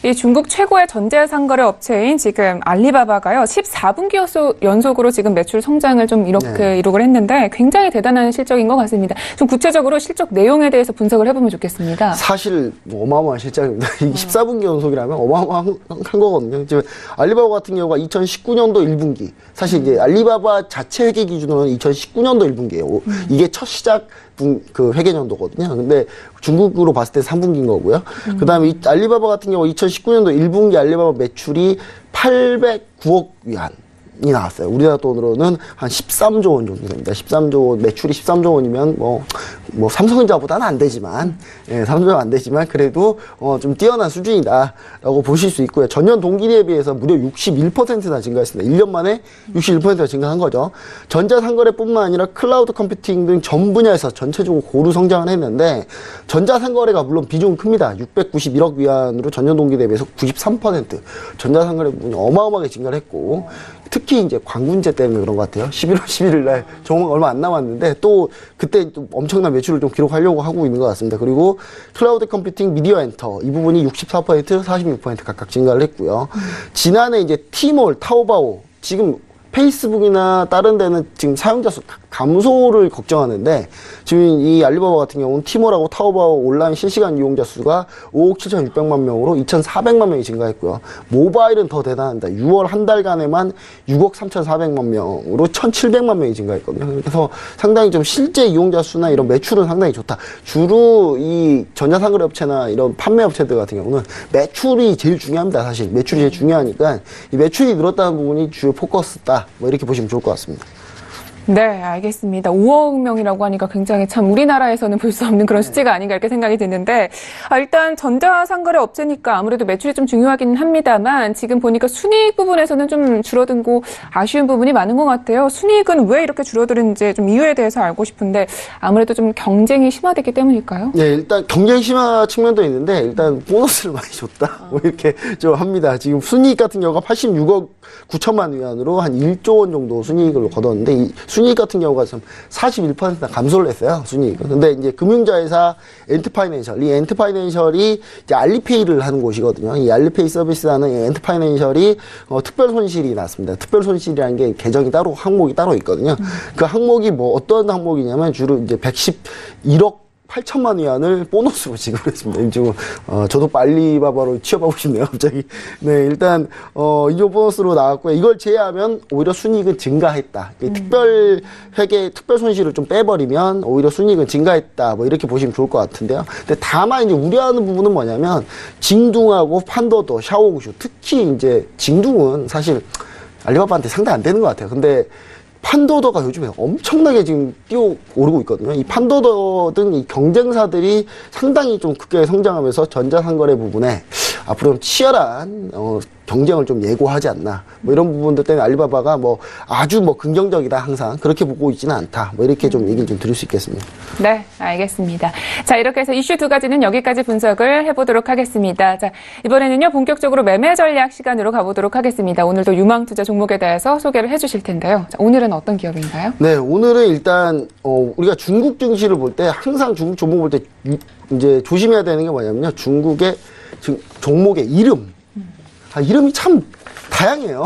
Speaker 2: 이 중국 최고의 전자상거래 업체인 지금 알리바바가요, 14분기 연속으로 지금 매출 성장을 좀 이렇게 이룩을 했는데 굉장히 대단한 실적인 것 같습니다. 좀 구체적으로 실적 내용에 대해서 분석을 해보면 좋겠습니다.
Speaker 5: 사실 어마어마한 실적입니다. 이게 14분기 연속이라면 어마어마한 거거든요. 지금 알리바바 같은 경우가 2019년도 1분기, 사실 이제 알리바바 자체 회계 기준으로는 2019년도 1분기예요. 이게 첫 시작 그 회계년도거든요. 근데 중국으로 봤을 때 3분기인 거고요. 그 다음에 알리바바 같은 경우 2019년도 1분기 알리바바 매출이 809억 위안이 나왔어요. 우리나라 돈으로는 한 13조 원 정도 됩니다. 13조 원, 매출이 13조 원이면 뭐 삼성전자보다는 안 되지만, 삼성전자 안 되지만 그래도 좀 뛰어난 수준이다라고 보실 수 있고요. 전년 동기 대비해서 무려 61%나 증가했습니다. 1년 만에 61%가 증가한 거죠. 전자상거래뿐만 아니라 클라우드 컴퓨팅 등 전 분야에서 전체적으로 고루 성장을 했는데 전자상거래가 물론 비중은 큽니다. 691억 위안으로 전년 동기 대비해서 93% 전자상거래 부분이 어마어마하게 증가를 했고 특히 이제 광군제 때문에 그런 것 같아요. 11월 11일 날 정오가 얼마 안 남았는데 또 그때 또 엄청난 매출을 좀 기록하려고 하고 있는 것 같습니다. 그리고 클라우드 컴퓨팅, 미디어 엔터 이 부분이 64%, 46% 각각 증가를 했고요. 지난해 이제 티몰, 타오바오 지금 페이스북이나 다른 데는 지금 사용자 수 감소를 걱정하는데 지금 이 알리바바 같은 경우는 티몰하고 타오바오 온라인 실시간 이용자 수가 5억 7,600만 명으로 2,400만 명이 증가했고요. 모바일은 더 대단합니다. 6월 한 달간에만 6억 3,400만 명으로 1,700만 명이 증가했거든요. 그래서 상당히 좀 실제 이용자 수나 이런 매출은 상당히 좋다. 주로 이 전자상거래 업체나 이런 판매 업체들 같은 경우는 매출이 제일 중요합니다. 사실 매출이 제일 중요하니까 이 매출이 늘었다는 부분이 주요 포커스다. 뭐 이렇게 보시면 좋을 것 같습니다.
Speaker 2: 네, 알겠습니다. 5억 명이라고 하니까 굉장히 참 우리나라에서는 볼 수 없는 그런 수치가 아닌가 이렇게 생각이 드는데 일단 전자상거래 업체니까 아무래도 매출이 좀 중요하긴 합니다만 지금 보니까 순이익 부분에서는 좀 줄어든고 아쉬운 부분이 많은 것 같아요. 순이익은 왜 이렇게 줄어드는지 좀 이유에 대해서 알고 싶은데 아무래도 좀 경쟁이 심화됐기 때문일까요?
Speaker 5: 네, 일단 경쟁 심화 측면도 있는데 일단 보너스를 많이 줬다. 뭐 이렇게 좀 합니다. 지금 순이익 같은 경우가 86억 9천만 위안으로 한 1조 원 정도 순이익을 거뒀는데 이 순이익 같은 경우가 좀 41% 감소를 했어요. 순이익은. 근데 이제 금융자회사 엔트파이낸셜, 이 엔트파이낸셜이 이제 알리페이를 하는 곳이거든요. 이 알리페이 서비스라는 이 엔트파이낸셜이 특별 손실이 났습니다. 특별 손실이라는 게 계정이 따로 항목이 따로 있거든요. 그 항목이 뭐 어떤 항목이냐면 주로 이제 111억 8천만 위안을 보너스로 지급했습니다. 지금 저도 알리바바로 취업하고 싶네요. 갑자기. 네, 일단 이거 보너스로 나왔고요. 이걸 제외하면 오히려 순이익은 증가했다. 특별 회계 특별 손실을 좀 빼버리면 오히려 순이익은 증가했다. 뭐 이렇게 보시면 좋을 것 같은데요. 근데 다만 이제 우려하는 부분은 뭐냐면 징둥하고 판도더, 샤오홍슈, 특히 이제 징둥은 사실 알리바바한테 상대 안 되는 것 같아요. 근데 판도더가 요즘에 엄청나게 지금 뛰어오르고 있거든요. 이 판도더 등 이 경쟁사들이 상당히 좀 급격하게 성장하면서 전자상거래 부분에 앞으로 치열한 경쟁을 좀 예고하지 않나. 뭐 이런 부분들 때문에 알리바바가 뭐 아주 뭐 긍정적이다 항상 그렇게 보고 있지는 않다. 뭐 이렇게 좀 얘기를 좀 드릴 수 있겠습니다.
Speaker 2: 네, 알겠습니다. 자, 이렇게 해서 이슈 두 가지는 여기까지 분석을 해보도록 하겠습니다. 자, 이번에는요, 본격적으로 매매 전략 시간으로 가보도록 하겠습니다. 오늘도 유망투자 종목에 대해서 소개를 해주실 텐데요. 자, 오늘은 어떤 기업인가요?
Speaker 5: 네, 오늘은 일단 우리가 중국 증시를 볼 때 항상 중국 종목 볼 때 이제 조심해야 되는 게 뭐냐면요, 중국의 종목의 이름. 이름이 참 다양해요.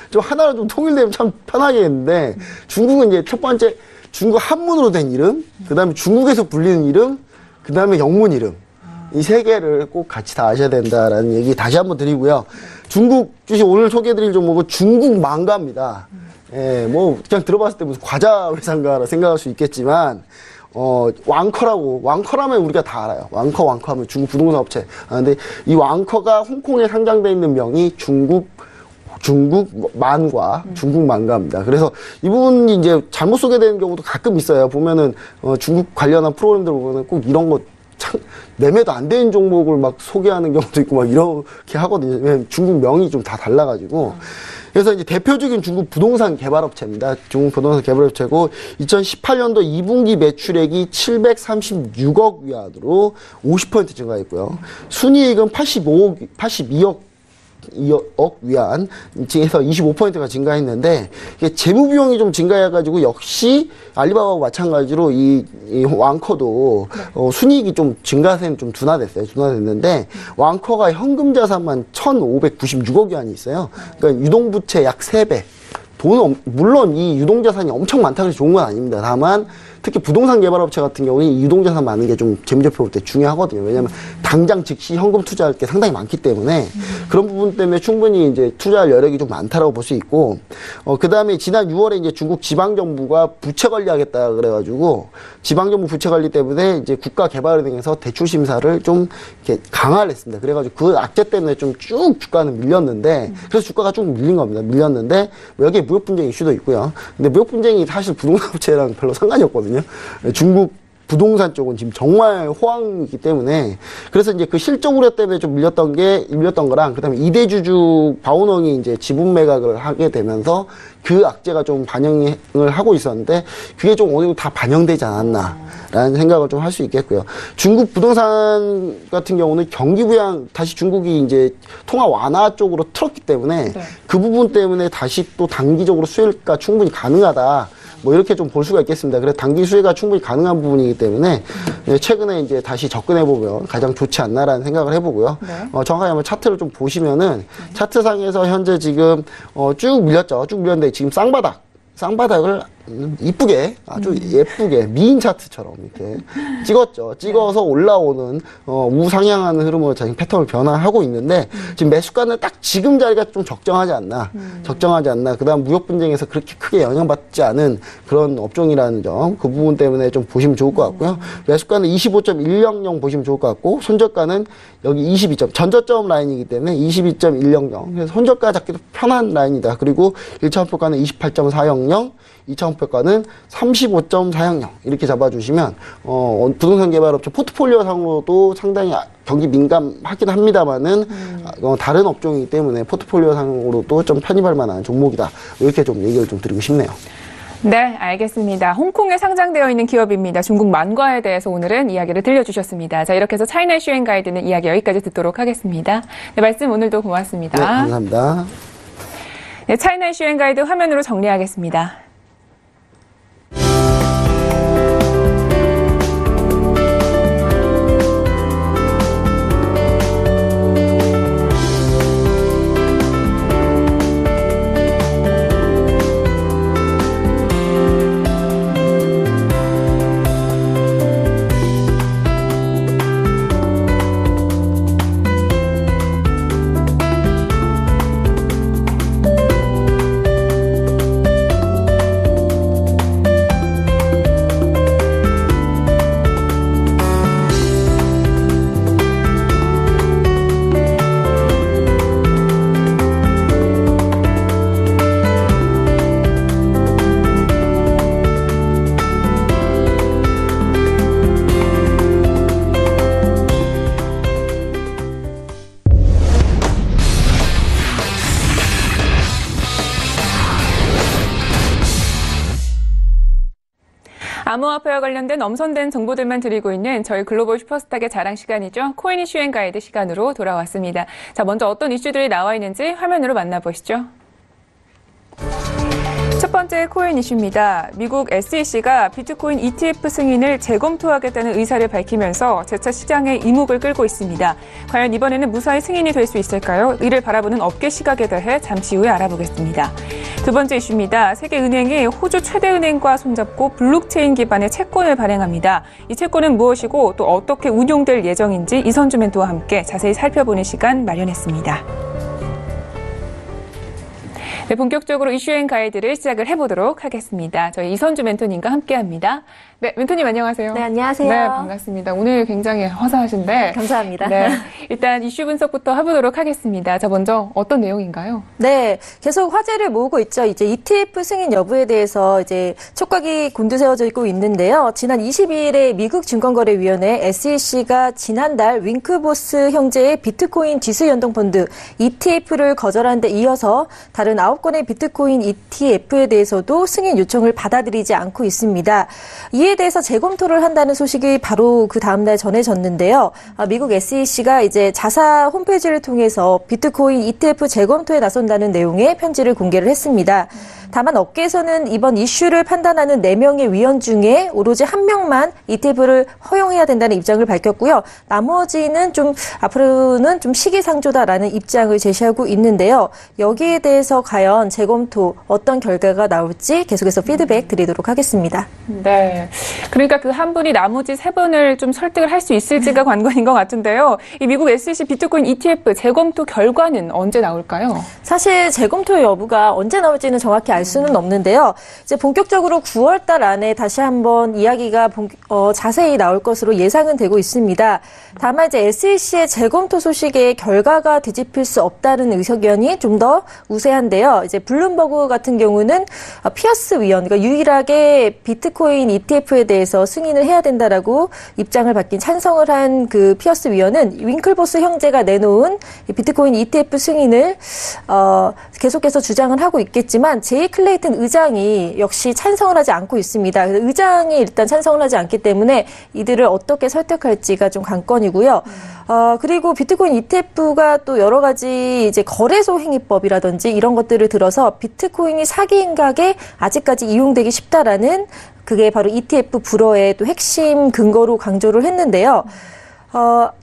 Speaker 5: 좀 하나로 좀 통일되면 참 편하겠는데 중국은 이제 첫 번째 중국 한문으로 된 이름, 그 다음에 중국에서 불리는 이름, 그 다음에 영문 이름. 이 세 개를 꼭 같이 다 아셔야 된다라는 얘기 다시 한번 드리고요. 중국 주식 오늘 소개해드릴 종목은 중국 망가입니다. 예, 뭐 그냥 들어봤을 때 무슨 과자 회사인가 생각할 수 있겠지만 왕커라면 우리가 다 알아요. 왕커 하면 중국 부동산 업체. 근데 이 왕커가 홍콩에 상장돼 있는 명이 중국 만과 중국 망가입니다. 그래서 이 부분이 이제 잘못 소개되는 경우도 가끔 있어요. 보면은 중국 관련한 프로그램들 보면은 꼭 이런 거 매매도 안 되는 종목을 막 소개하는 경우도 있고 막 이렇게 하거든요. 왜냐면 중국 명이 좀 다 달라가지고. 그래서 이제 대표적인 중국 부동산 개발업체입니다. 중국 부동산 개발업체고 2018년도 2분기 매출액이 736억 위안으로 50% 증가했고요. 순이익은 82억 위안, 해서 25%가 증가했는데, 이게 재무 비용이 좀 증가해가지고, 역시 알리바바와 마찬가지로 이 왕커도, 순이익이 좀 증가세는 좀 둔화됐는데, 왕커가 현금 자산만 1,596억 위안이 있어요. 그러니까 유동부채 약 3배. 물론 이 유동자산이 엄청 많다고 해서 좋은 건 아닙니다. 다만, 특히 부동산 개발업체 같은 경우는 이 유동자산 많은 게 좀 재무제표 볼 때 중요하거든요. 왜냐하면 당장 즉시 현금 투자할 게 상당히 많기 때문에 그런 부분 때문에 충분히 이제 투자할 여력이 좀 많다라고 볼 수 있고, 그 다음에 지난 6월에 이제 중국 지방정부가 부채 관리하겠다 그래가지고 지방정부 부채 관리 때문에 이제 국가개발은행에서 대출 심사를 좀 이렇게 강화를 했습니다. 그래가지고 그 악재 때문에 좀 쭉 주가는 밀렸는데, 그래서 주가가 좀 밀린 겁니다. 밀렸는데 여기에 무역 분쟁 이슈도 있고요. 근데 무역 분쟁이 사실 부동산 업체랑 별로 상관이 없거든요. 중국 부동산 쪽은 지금 정말 호황이기 때문에, 그래서 이제 그 실적 우려 때문에 좀 밀렸던 거랑, 그 다음에 이대주주 바오농이 이제 지분 매각을 하게 되면서 그 악재가 좀 반영을 하고 있었는데, 그게 좀 어느 정도 다 반영되지 않았나라는 생각을 좀 할 수 있겠고요. 중국 부동산 같은 경우는 경기 부양, 다시 중국이 이제 통화 완화 쪽으로 틀었기 때문에, 그 부분 때문에 다시 또 단기적으로 수혜가 충분히 가능하다. 뭐 이렇게 좀 볼 수가 있겠습니다. 그래서 단기 수혜가 충분히 가능한 부분이기 때문에 최근에 이제 다시 접근해 보면 가장 좋지 않나라는 생각을 해보고요. 정확하게 한번 차트를 좀 보시면은 차트상에서 현재 지금 쭉 밀렸죠. 쭉 밀렸는데 지금 쌍바닥을 이쁘게 아주 예쁘게 미인 차트처럼 이렇게 찍었죠. 찍어서 올라오는 우상향하는 흐름으로 자기 패턴을 변화하고 있는데 지금 매수가는 딱 지금 자리가 좀 적정하지 않나. 그다음 무역 분쟁에서 그렇게 크게 영향받지 않은 그런 업종이라는 점, 그 부분 때문에 좀 보시면 좋을 것 같고요. 매수가는 25.100 보시면 좋을 것 같고 손절가는 여기 22점 전저점 라인이기 때문에 22.100. 그래서 손절가 잡기도 편한 라인이다. 그리고 1차 목표가는 28.400. 2차 목표가는 35.400 이렇게 잡아주시면 부동산 개발업체 포트폴리오 상으로도 상당히 경기 민감하긴 합니다만은 다른 업종이기 때문에 포트폴리오 상으로도 좀 편입할 만한 종목이다. 이렇게 좀 얘기를 좀 드리고 싶네요.
Speaker 2: 네, 알겠습니다. 홍콩에 상장되어 있는 기업입니다. 중국 만과에 대해서 오늘은 이야기를 들려주셨습니다. 자, 이렇게 해서 차이나 이슈 앤 가이드는 이야기 여기까지 듣도록 하겠습니다. 네, 말씀 오늘도 고맙습니다.
Speaker 5: 네, 감사합니다.
Speaker 2: 네, 차이나 이슈 앤 가이드 화면으로 정리하겠습니다. 암호화폐와 관련된 엄선된 정보들만 드리고 있는 저희 글로벌 슈퍼스탁의 자랑 시간이죠. 코인 이슈 앤 가이드 시간으로 돌아왔습니다. 자, 먼저 어떤 이슈들이 나와 있는지 화면으로 만나보시죠. 첫 번째 코인 이슈입니다. 미국 SEC가 비트코인 ETF 승인을 재검토하겠다는 의사를 밝히면서 재차 시장의 이목을 끌고 있습니다. 과연 이번에는 무사히 승인이 될 수 있을까요? 이를 바라보는 업계 시각에 대해 잠시 후에 알아보겠습니다. 두 번째 이슈입니다. 세계은행이 호주 최대은행과 손잡고 블록체인 기반의 채권을 발행합니다. 이 채권은 무엇이고 또 어떻게 운용될 예정인지 이선주 멘토와 함께 자세히 살펴보는 시간 마련했습니다. 네, 본격적으로 이슈 앤 가이드를 시작을 해보도록 하겠습니다. 저희 이선주 멘토님과 함께합니다. 네, 멘토님 안녕하세요.
Speaker 6: 네, 안녕하세요.
Speaker 2: 네, 반갑습니다. 오늘 굉장히 화사하신데.
Speaker 6: 감사합니다.
Speaker 2: 네, 일단 이슈 분석부터 해보도록 하겠습니다. 자, 먼저 어떤 내용인가요?
Speaker 6: 네, 계속 화제를 모으고 있죠. 이제 ETF 승인 여부에 대해서 이제 촉각이 곤두세워져 있고 있는데요. 지난 22일에 미국 증권거래위원회 SEC가 지난달 윙크보스 형제의 비트코인 지수 연동 펀드 ETF를 거절한 데 이어서 다른 9건의 비트코인 ETF에 대해서도 승인 요청을 받아들이지 않고 있습니다. 이에 대해서 재검토를 한다는 소식이 바로 그 다음날 전해졌는데요. 미국 SEC가 이제 자사 홈페이지를 통해서 비트코인 ETF 재검토에 나선다는 내용의 편지를 공개를 했습니다. 다만 업계에서는 이번 이슈를 판단하는 4명의 위원 중에 오로지 1명만 ETF를 허용해야 된다는 입장을 밝혔고요. 나머지는 좀 앞으로는 좀 시기상조다라는 입장을 제시하고 있는데요. 여기에 대해서 과연 재검토 어떤 결과가 나올지 계속해서 피드백 드리도록 하겠습니다.
Speaker 2: 네. 그러니까 그 한 분이 나머지 3분을 좀 설득을 할 수 있을지가 관건인 것 같은데요. 이 미국 SEC 비트코인 ETF 재검토 결과는 언제 나올까요?
Speaker 6: 사실 재검토 여부가 언제 나올지는 정확히 알 수는 없는데요. 이제 본격적으로 9월 달 안에 다시 한번 이야기가 자세히 나올 것으로 예상은 되고 있습니다. 다만 이제 SEC의 재검토 소식에 결과가 뒤집힐 수 없다는 의견이 좀 더 우세한데요. 이제 블룸버그 같은 경우는 피어스 위원, 그러니까 유일하게 비트코인 ETF에 대해서 승인을 해야 된다라고 입장을 받긴 찬성을 한 그 피어스 위원은 윙클보스 형제가 내놓은 비트코인 ETF 승인을 계속해서 주장을 하고 있겠지만 제이 클레이튼 의장이 역시 찬성을 하지 않고 있습니다. 의장이 일단 찬성을 하지 않기 때문에 이들을 어떻게 설득할지가 좀 관건이고요. 그리고 비트코인 ETF가 또 여러 가지 이제 거래소 행위법이라든지 이런 것들을 들어서 비트코인이 사기 행각에 아직까지 이용되기 쉽다라는 그게 바로 ETF 불허의 또 핵심 근거로 강조를 했는데요.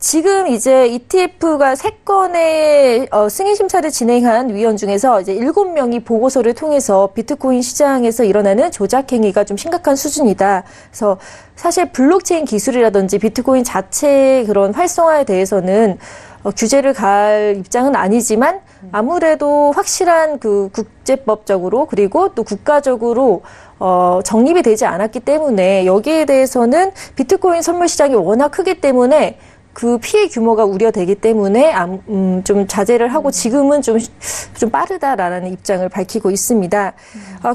Speaker 6: 지금 이제 ETF가 3건의 승인 심사를 진행한 위원 중에서 이제 7명이 보고서를 통해서 비트코인 시장에서 일어나는 조작 행위가 좀 심각한 수준이다. 그래서 사실 블록체인 기술이라든지 비트코인 자체의 그런 활성화에 대해서는 규제를 가할 입장은 아니지만 아무래도 확실한 그 국제법적으로 그리고 또 국가적으로 정립이 되지 않았기 때문에 여기에 대해서는 비트코인 선물 시장이 워낙 크기 때문에 그 피해 규모가 우려되기 때문에 좀 자제를 하고 지금은 좀 빠르다라는 입장을 밝히고 있습니다.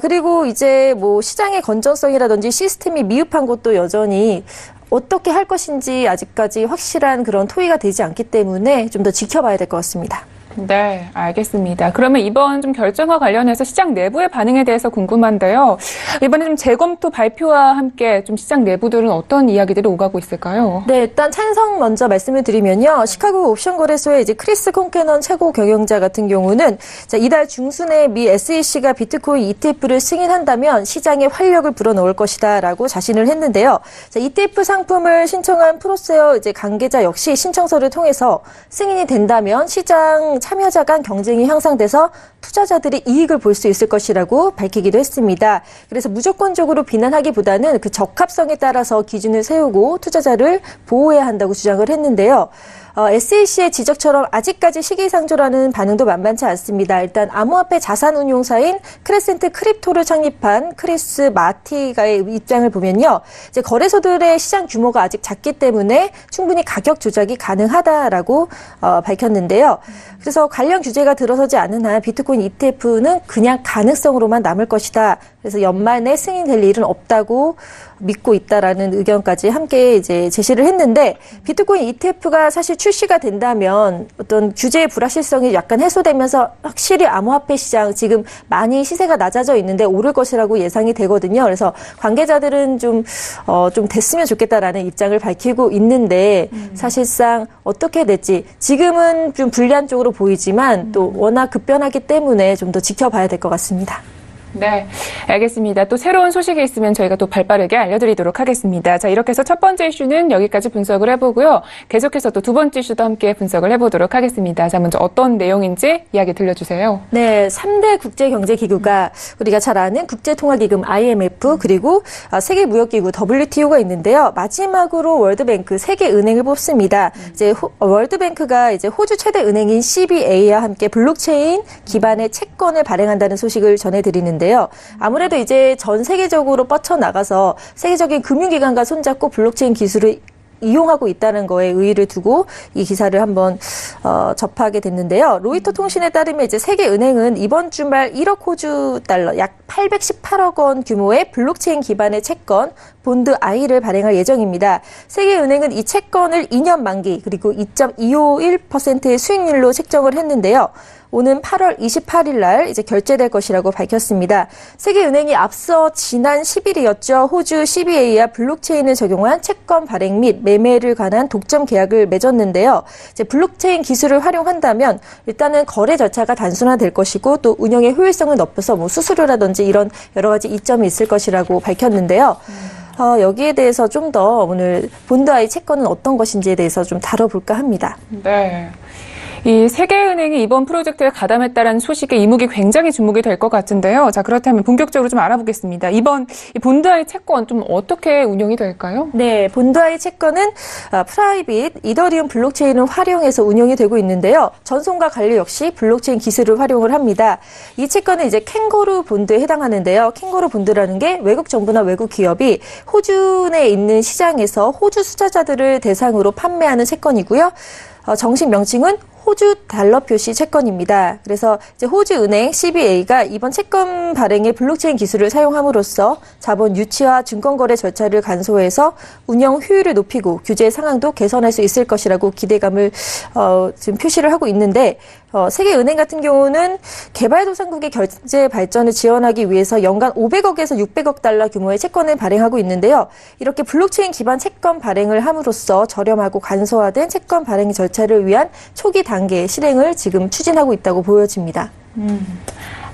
Speaker 6: 그리고 이제 뭐 시장의 건전성이라든지 시스템이 미흡한 것도 여전히 어떻게 할 것인지 아직까지 확실한 그런 토의가 되지 않기 때문에 좀 더 지켜봐야 될 것 같습니다.
Speaker 2: 네, 알겠습니다. 그러면 이번 좀 결정과 관련해서 시장 내부의 반응에 대해서 궁금한데요. 이번에 좀 재검토 발표와 함께 좀 시장 내부들은 어떤 이야기들이 오가고 있을까요?
Speaker 6: 네, 일단 찬성 먼저 말씀을 드리면요. 시카고 옵션 거래소의 이제 크리스 콩캐넌 최고 경영자 같은 경우는 이달 중순에 미 SEC가 비트코인 ETF를 승인한다면 시장에 활력을 불어넣을 것이다라고 자신을 했는데요. ETF 상품을 신청한 프로세어 이제 관계자 역시 신청서를 통해서 승인이 된다면 시장 참여자 간 경쟁이 향상돼서 투자자들이 이익을 볼 수 있을 것이라고 밝히기도 했습니다. 그래서 무조건적으로 비난하기보다는 그 적합성에 따라서 기준을 세우고 투자자를 보호해야 한다고 주장을 했는데요. SEC의 지적처럼 아직까지 시기상조라는 반응도 만만치 않습니다. 일단 암호화폐 자산운용사인 크레센트 크립토를 창립한 크리스 마티가의 입장을 보면요. 이제 거래소들의 시장 규모가 아직 작기 때문에 충분히 가격 조작이 가능하다라고 밝혔는데요. 그래서 관련 규제가 들어서지 않는 한 비트코인 ETF는 그냥 가능성으로만 남을 것이다. 그래서 연말 내 승인될 일은 없다고 믿고 있다라는 의견까지 함께 이제 제시를 했는데 비트코인 ETF가 사실 출시가 된다면 어떤 규제의 불확실성이 약간 해소되면서 확실히 암호화폐 시장 지금 많이 시세가 낮아져 있는데 오를 것이라고 예상이 되거든요. 그래서 관계자들은 좀 됐으면 좋겠다라는 입장을 밝히고 있는데 사실상 어떻게 될지 지금은 좀 불리한 쪽으로 보이지만 또 워낙 급변하기 때문에 좀 더 지켜봐야 될 것 같습니다.
Speaker 2: 네, 알겠습니다. 또 새로운 소식이 있으면 저희가 또 발빠르게 알려드리도록 하겠습니다. 자, 이렇게 해서 첫 번째 이슈는 여기까지 분석을 해보고요. 계속해서 또 두 번째 이슈도 함께 분석을 해보도록 하겠습니다. 자, 먼저 어떤 내용인지 이야기 들려주세요.
Speaker 6: 네, 3대 국제경제기구가 우리가 잘 아는 국제통화기금 IMF 그리고 세계무역기구 WTO가 있는데요. 마지막으로 월드뱅크 세계은행을 뽑습니다. 이제 월드뱅크가 이제 호주 최대 은행인 CBA와 함께 블록체인 기반의 채권을 발행한다는 소식을 전해드리는데요. 아무래도 이제 전 세계적으로 뻗쳐나가서 세계적인 금융기관과 손잡고 블록체인 기술을 이용하고 있다는 거에 의의를 두고 이 기사를 한번 접하게 됐는데요. 로이터 통신에 따르면 이제 세계은행은 이번 주말 1억 호주 달러 약 818억 원 규모의 블록체인 기반의 채권 본드 I를 발행할 예정입니다. 세계은행은 이 채권을 2년 만기 그리고 2.251%의 수익률로 책정을 했는데요. 오는 8월 28일 날 이제 결제될 것이라고 밝혔습니다. 세계은행이 앞서 지난 10일이었죠. 호주 CBA와 블록체인을 적용한 채권 발행 및 매매를 관한 독점 계약을 맺었는데요. 이제 블록체인 기술을 활용한다면 일단은 거래 절차가 단순화될 것이고 또 운영의 효율성을 높여서 뭐 수수료라든지 이런 여러 가지 이점이 있을 것이라고 밝혔는데요. 여기에 대해서 좀 더 오늘 본드 I 채권은 어떤 것인지에 대해서 좀 다뤄볼까 합니다.
Speaker 2: 네. 이 세계은행이 이번 프로젝트에 가담했다는 소식에 이목이 굉장히 주목이 될 것 같은데요. 자, 그렇다면 본격적으로 좀 알아보겠습니다. 이번 본드아이 채권 좀 어떻게 운영이 될까요?
Speaker 6: 네, 본드아이 채권은 프라이빗 이더리움 블록체인을 활용해서 운영이 되고 있는데요. 전송과 관리 역시 블록체인 기술을 활용을 합니다. 이 채권은 이제 캥거루 본드에 해당하는데요. 캥거루 본드라는 게 외국 정부나 외국 기업이 호주 내에 있는 시장에서 호주 투자자들을 대상으로 판매하는 채권이고요. 정식 명칭은 호주 달러 표시 채권입니다. 그래서 이제 호주 은행 CBA가 이번 채권 발행에 블록체인 기술을 사용함으로써 자본 유치와 증권거래 절차를 간소화해서 운영 효율을 높이고 규제 상황도 개선할 수 있을 것이라고 기대감을 지금 표시를 하고 있는데 세계은행 같은 경우는 개발도상국의 경제 발전을 지원하기 위해서 연간 500억에서 600억 달러 규모의 채권을 발행하고 있는데요. 이렇게 블록체인 기반 채권 발행을 함으로써 저렴하고 간소화된 채권 발행 절차를 위한 초기 단계 실행을 지금 추진하고 있다고 보여집니다.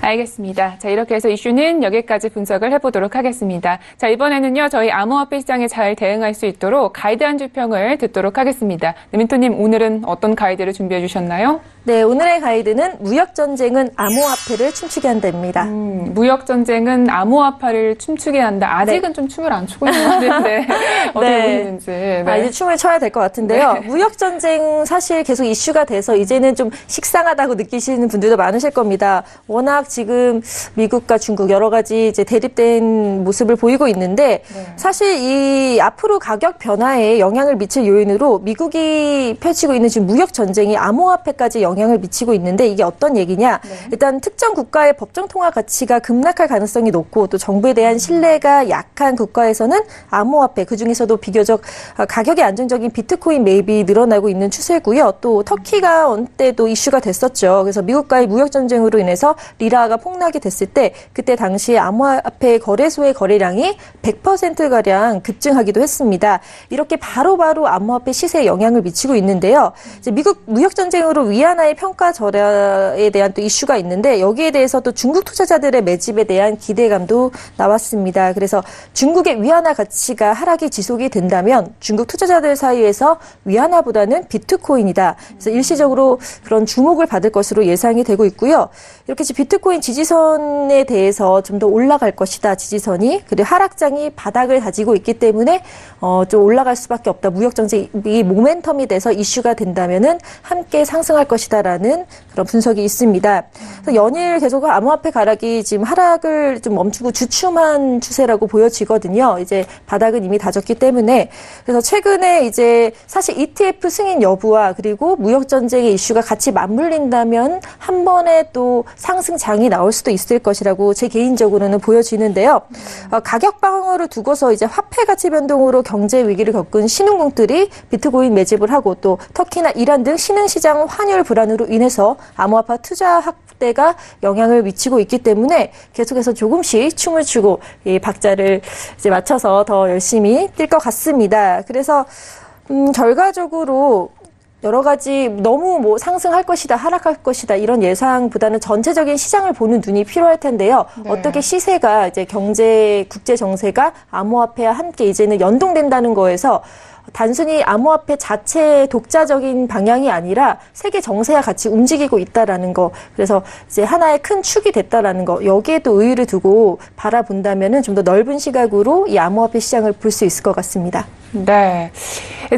Speaker 2: 알겠습니다. 자, 이렇게 해서 이슈는 여기까지 분석을 해보도록 하겠습니다. 자, 이번에는요, 저희 암호화폐 시장에 잘 대응할 수 있도록 가이드 한 줄 평을 듣도록 하겠습니다. 네, 민토님, 오늘은 어떤 가이드를 준비해 주셨나요?
Speaker 6: 네, 오늘의 가이드는 무역전쟁은 암호화폐를 춤추게 한다입니다.
Speaker 2: 무역전쟁은 암호화폐를 춤추게 한다. 아직은 좀 춤을 안 추고 있는 것 같은데 어떻게 보이는지. 네.
Speaker 6: 이제 춤을 춰야 될 것 같은데요.
Speaker 2: 네.
Speaker 6: 무역전쟁 사실 계속 이슈가 돼서 이제는 좀 식상하다고 느끼시는 분들도 많으실 겁니다. 워낙 지금 미국과 중국 여러 가지 이제 대립된 모습을 보이고 있는데 사실 이 앞으로 가격 변화에 영향을 미칠 요인으로 미국이 펼치고 있는 지금 무역전쟁이 암호화폐까지 영향을 미치고 있는데 이게 어떤 얘기냐? 일단 특정 국가의 법정 통화 가치가 급락할 가능성이 높고 또 정부에 대한 신뢰가 약한 국가에서는 암호화폐 그중에서도 비교적 가격이 안정적인 비트코인 매입이 늘어나고 있는 추세고요. 또 터키가 언때도 이슈가 됐었죠. 그래서 미국과의 무역 전쟁으로 인해서 리라가 폭락이 됐을 때 그때 당시 암호화폐 거래소의 거래량이 100%가량 급증하기도 했습니다. 이렇게 바로바로 암호화폐 시세에 영향을 미치고 있는데요. 이제 미국 무역 전쟁으로 위안화의 평가 절하에 대한 또 이슈가 있는데 여기에 대해서 또 중국 투자자들의 매집에 대한 기대감도 나왔습니다. 그래서 중국의 위안화 가치가 하락이 지속이 된다면 중국 투자자들 사이에서 위안화보다는 비트코인이다. 그래서 일시적으로 그런 주목을 받을 것으로 예상이 되고 있고요. 이렇게 비트코인 지지선에 대해서 좀 더 올라갈 것이다. 지지선이. 그리고 하락장이 바닥을 다지고 있기 때문에 좀 올라갈 수밖에 없다. 무역 정책이 모멘텀이 돼서 이슈가 된다면은 함께 상승할 것이다라는 그런 분석이 있습니다. 그래서 연일 계속 암호화폐 가락이 지금 하락을 좀 멈추고 주춤한 추세라고 보여지거든요. 이제 바닥은 이미 다졌기 때문에 그래서 최근에 이제 사실 ETF 승인 여부와 그리고 무역 전쟁의 이슈가 같이 맞물린다면 한 번에 또 상승장이 나올 수도 있을 것이라고 제 개인적으로는 보여지는데요. 가격 방어를 두고서 이제 화폐 가치 변동으로 경제 위기를 겪은 신흥국들이 비트코인 매집을 하고 또 터키나 이란 등 신흥시장 환율 불안으로 인해서 암호화폐 투자 확대가 영향을 미치고 있기 때문에 계속해서 조금씩 춤을 추고 이 박자를 이제 맞춰서 더 열심히 뛸 것 같습니다. 그래서 결과적으로 여러 가지 너무 뭐 상승할 것이다, 하락할 것이다 이런 예상보다는 전체적인 시장을 보는 눈이 필요할 텐데요. 네. 어떻게 시세가 이제 경제, 국제 정세가 암호화폐와 함께 이제는 연동된다는 거에서 단순히 암호화폐 자체의 독자적인 방향이 아니라 세계 정세와 같이 움직이고 있다라는 거. 그래서 이제 하나의 큰 축이 됐다라는 거. 여기에도 의의를 두고 바라본다면은 좀 더 넓은 시각으로 이 암호화폐 시장을 볼 수 있을 것 같습니다.
Speaker 2: 네.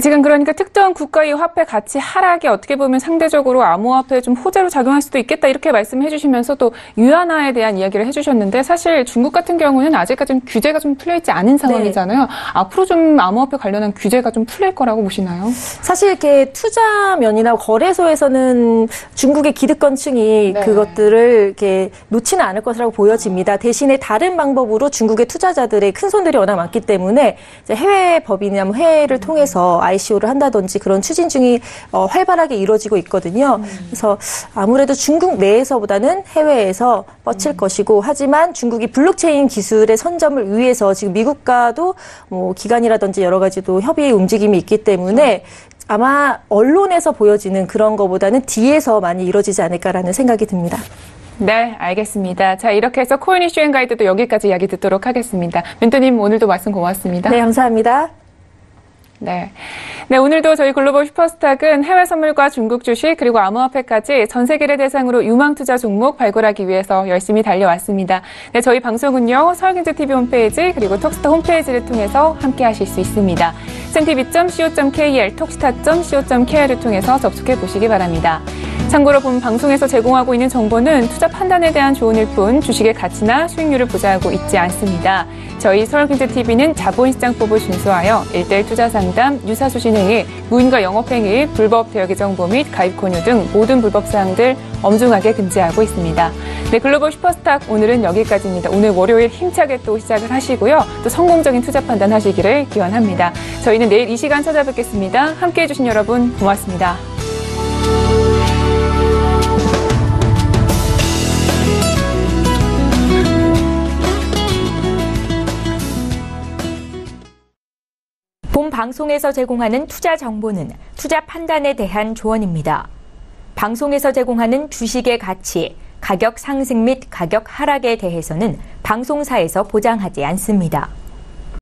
Speaker 2: 지금 그러니까 특정 국가의 화폐 가치 하락이 어떻게 보면 상대적으로 암호화폐에 좀 호재로 작용할 수도 있겠다 이렇게 말씀해 주시면서 또 위안화에 대한 이야기를 해 주셨는데 사실 중국 같은 경우는 아직까지는 규제가 좀 풀려있지 않은 상황이잖아요. 네. 앞으로 좀 암호화폐 관련한 규제가 좀 풀릴 거라고 보시나요? 사실
Speaker 6: 이렇게 투자면이나 거래소에서는 중국의 기득권층이 네. 그것들을 이렇게 놓지는 않을 것이라고 보여집니다. 대신에 다른 방법으로 중국의 투자자들의 큰 손들이 워낙 많기 때문에 이제 해외 법인이나 해외를 통해서 ICO를 한다든지 그런 추진 중이 활발하게 이루어지고 있거든요. 그래서 아무래도 중국 내에서보다는 해외에서 뻗칠 것이고 하지만 중국이 블록체인 기술의 선점을 위해서 지금 미국과도 뭐 기관이라든지 여러 가지도 협의 움직임이 있기 때문에 아마 언론에서 보여지는 그런 거보다는 뒤에서 많이 이루어지지 않을까라는 생각이 듭니다.
Speaker 2: 네, 알겠습니다. 자, 이렇게 해서 코인 이슈 앤 가이드도 여기까지 이야기 듣도록 하겠습니다. 멘토님 오늘도 말씀 고맙습니다.
Speaker 6: 네, 감사합니다.
Speaker 2: 네. 네, 오늘도 저희 글로벌 슈퍼스탁은 해외 선물과 중국 주식 그리고 암호화폐까지 전 세계를 대상으로 유망 투자 종목 발굴하기 위해서 열심히 달려왔습니다. 네, 저희 방송은요, 서울경제TV 홈페이지 그리고 톡스타 홈페이지를 통해서 함께 하실 수 있습니다. smtv.co.kr, 톡스타.co.kr을 통해서 접속해 보시기 바랍니다. 참고로 본 방송에서 제공하고 있는 정보는 투자 판단에 대한 조언일 뿐 주식의 가치나 수익률을 보장하고 있지 않습니다. 저희 서울경제TV는 자본시장법을 준수하여 1:1 투자 상담, 유사수신행위, 무인과 영업행위, 불법 대여 계정 정보 및 가입 권유 등 모든 불법 사항들 엄중하게 금지하고 있습니다. 네, 글로벌 슈퍼스탁 오늘은 여기까지입니다. 오늘 월요일 힘차게 또 시작을 하시고요. 또 성공적인 투자 판단 하시기를 기원합니다. 저희는 내일 이 시간 찾아뵙겠습니다. 함께해 주신 여러분 고맙습니다.
Speaker 1: 본 방송에서 제공하는 투자 정보는 투자 판단에 대한 조언입니다. 방송에서 제공하는 주식의 가치, 가격 상승 및 가격 하락에 대해서는 방송사에서 보장하지 않습니다.